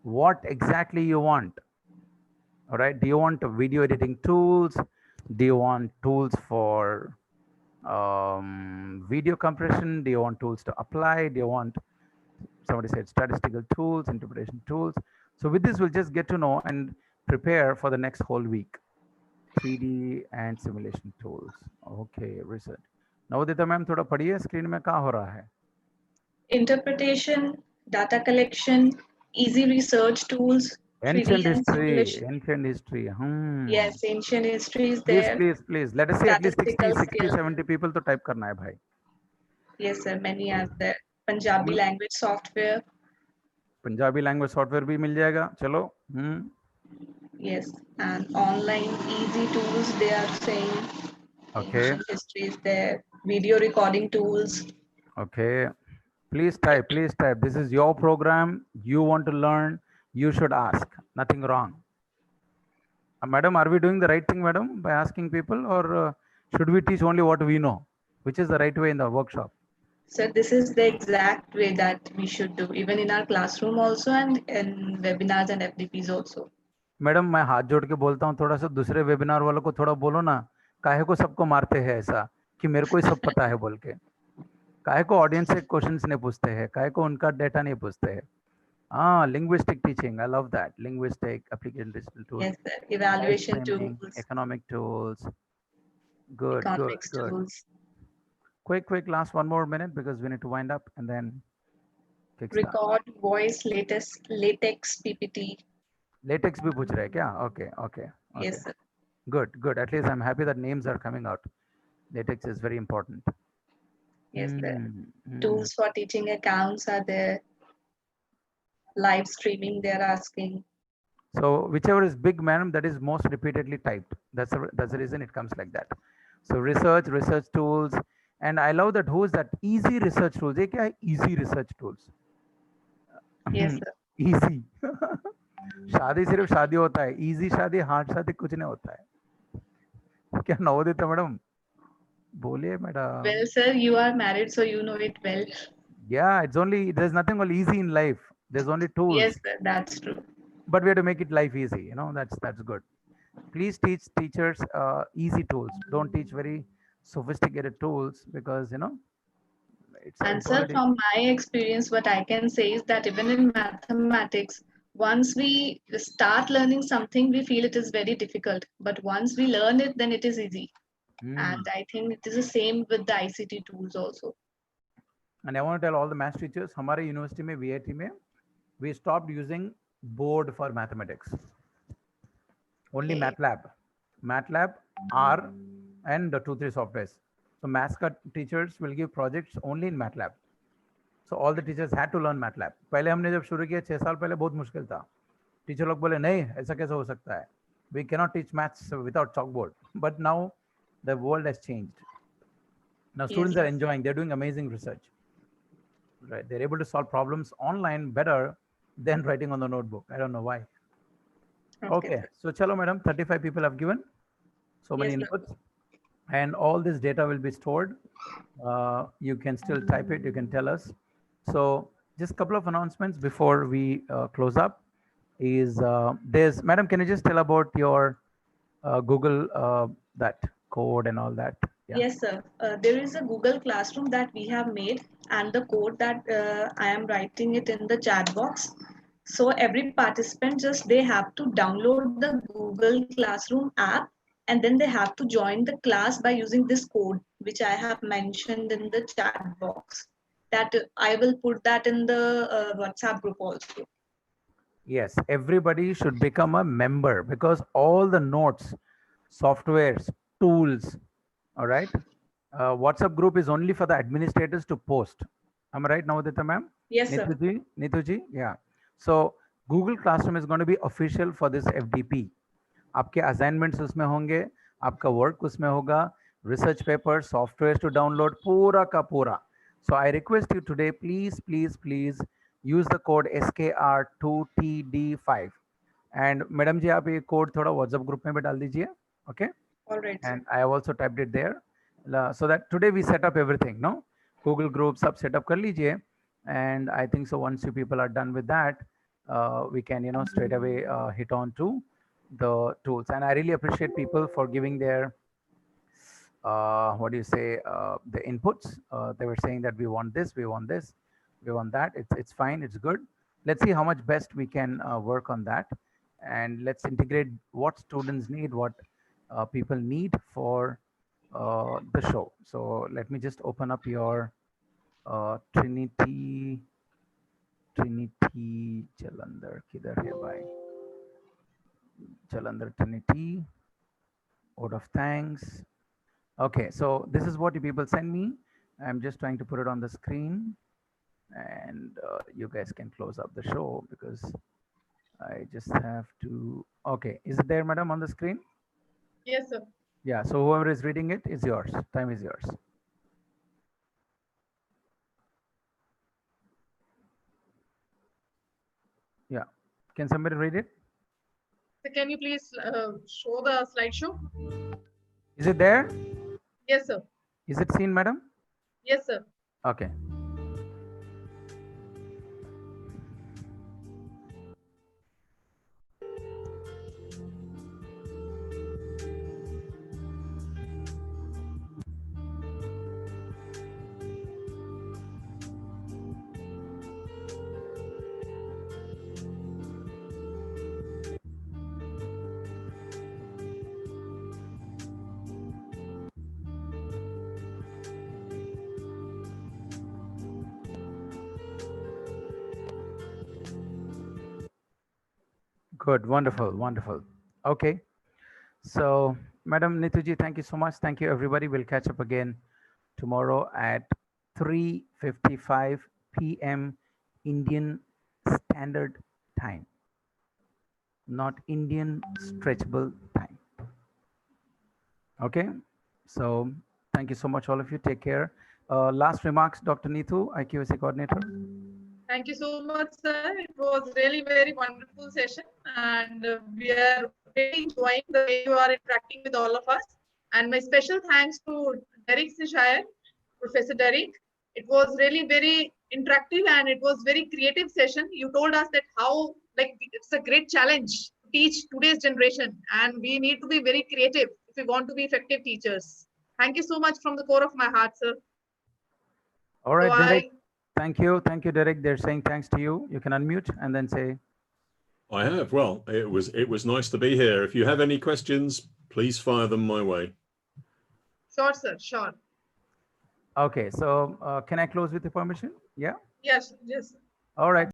What exactly you want? All right. Do you want video editing tools? Do you want tools for video compression? Do you want tools to apply? Do you want, somebody said, statistical tools, interpretation tools? So with this, we'll just get to know and prepare for the next whole week. 3D and simulation tools. Okay, research. Navodita ma'am थोड़ा पढ़िए screen में क्या हो रहा है? Interpretation, data collection, easy research tools, 3D Ancient and history, simulation. ancient history. Yes, ancient history is Please, there. please, please. Let us see at least 60, Statistical 60, skill. 70 people to type करना है भाई. Yes, sir. Many are there. Punjabi language software. Punjabi language software भी मिल जाएगा. चलो. Yes, and online easy tools they are saying. Okay. Ancient history is there. Video recording tools. Okay. Please type. Please type. This is your program. You want to learn. You should ask. Nothing wrong. Madam, are we doing the right thing, madam, by asking people, or should we teach only what we know? Which is the right way in the workshop? So this is the exact way that we should do, even in our classroom also and in webinars and FDPs also. Madam मैं हाथ जोड़ के बोलता हूँ थोड़ा सा दूसरे webinar वालों को थोड़ा बोलो ना, काहे को सबको मारते हैं ऐसा कि मेरे को ही सब पता है बोल के, काहे को ऑडियंस से क्वेश्चंस नहीं पूछते हैं, काहे को उनका डेटा नहीं पूछते हैं. Linguistic teaching, I love that. Linguistic application digital tools. Yes, sir. Evaluation tools. Economic tools. Good, Economics good, tools. Good. Quick, last one more minute because we need to wind up and then kickstart. Record voice latex PPT. Latex भी पूछ रहे हैं क्या? Okay. Yes, sir. Good. At least I'm happy that names are coming out. Latex is very important. Yes, sir. Tools for teaching accounts are there. Live streaming they're asking. So whichever is big, madam, that is most repeatedly typed. That's the reason it comes like that. So research tools, and I love that. Who is that? Easy research tools. ये क्या है? Easy research tools. Yes, sir. Easy. शादी सिर्फ शादी होता है. Easy शादी, hard शादी कुछ नहीं होता है. क्या नवोदिता मैडम? बोलिए madam. Well, sir, you are married, so you know it well. Yeah, there's nothing called easy in life. There's only tools. Yes, sir, that's true. But we have to make it life easy. That's good. Please teach teachers easy tools. Don't teach very sophisticated tools because And sir, from my experience, what I can say is that even in mathematics, once we start learning something, we feel it is very difficult. But once we learn it, then it is easy. And I think it is the same with the ICT tools also. And I want to tell all the math teachers, हमारे university में VIT में, we stopped using board for mathematics. Only MATLAB, R, and the 2-3 softwares. So maths teachers will give projects only in MATLAB. So all the teachers had to learn MATLAB. पहले हमने जब शुरू किया 6 साल पहले बहुत मुश्किल था. टीचर लोग बोले नहीं ऐसा कैसे हो सकता है. We cannot teach maths without chalkboard. But now the world has changed. Now students are enjoying. They're doing amazing research. Right? They're able to solve problems online better than writing on the notebook. I don't know why. Okay. So chalo madam, 35 people have given so many inputs. And all this data will be stored. You can still type it. You can tell us. So just a couple of announcements before we close up. Madam, can you just tell about your Google that code and all that? Yeah. Yes, sir. There is a Google Classroom that we have made, and the code that I am writing it in the chat box. So every participant they have to download the Google Classroom app, and then they have to join the class by using this code, which I have mentioned in the chat box. That I will put that in the WhatsApp group also. Yes, everybody should become a member because all the notes, softwares, tools, all right. WhatsApp group is only for the administrators to post. Am I right, Navodita ma'am? Yes, sir. Nituji, yeah. So Google Classroom is going to be official for this FDP. आपके assignments उसमें होंगे, आपका work उसमें होगा, research papers, softwares to download, पूरा का पूरा. So I request you today, please, please, please use the code SKR2TD5. And Madam ji, आप ये code थोड़ा WhatsApp group में भी डाल दीजिए, okay? All right, sir. And I have also typed it there, so that today we set up everything, no? Google Groups सब set up कर लीजिए, and I think so once you people are done with that, we can, you know, straight away hit on to the tools. And I really appreciate people for giving their what do you say, the inputs. They were saying that we want this, we want this, we want that. It's fine, it's good. Let's see how much best we can work on that, and let's integrate what students need, what people need for the show. So let me just open up your Trinity Jalandhar. Kidhar hai bhai? Jalandhar Trinity. Vote of thanks. Okay, so this is what you people send me. I'm just trying to put it on the screen, and you guys can close up the show because I just have to. Okay, is it there, madam, on the screen? Yes, sir. Yeah, so whoever is reading it is yours. Time is yours. Yeah, can somebody read it? So can you please show the slideshow? Is it there? Yes, sir. Is it seen, madam? Yes, sir. Okay. Good, wonderful, wonderful. Okay, so Madam Nituji, thank you so much. Thank you, everybody. We'll catch up again tomorrow at 3:55 p.m. Indian Standard Time, not Indian Stretchable Time. Okay, so thank you so much, all of you. Take care. Last remarks, Dr. Neetu, IQAC coordinator. Thank you so much, sir. It was really very wonderful session, and we are really enjoying the way you are interacting with all of us. And my special thanks to Derek Sishayar, Professor Derek. It was really very interactive and it was very creative session. You told us that how it's a great challenge to teach today's generation, and we need to be very creative if we want to be effective teachers. Thank you so much from the core of my heart, sir. All right, So Derek. Thank you, Derek. They're saying thanks to you. You can unmute and then say. I have. Well, it was nice to be here. If you have any questions, please fire them my way. Sure, sir. Sure. Okay, so can I close with your permission? Yeah. Yes. Yes. All right.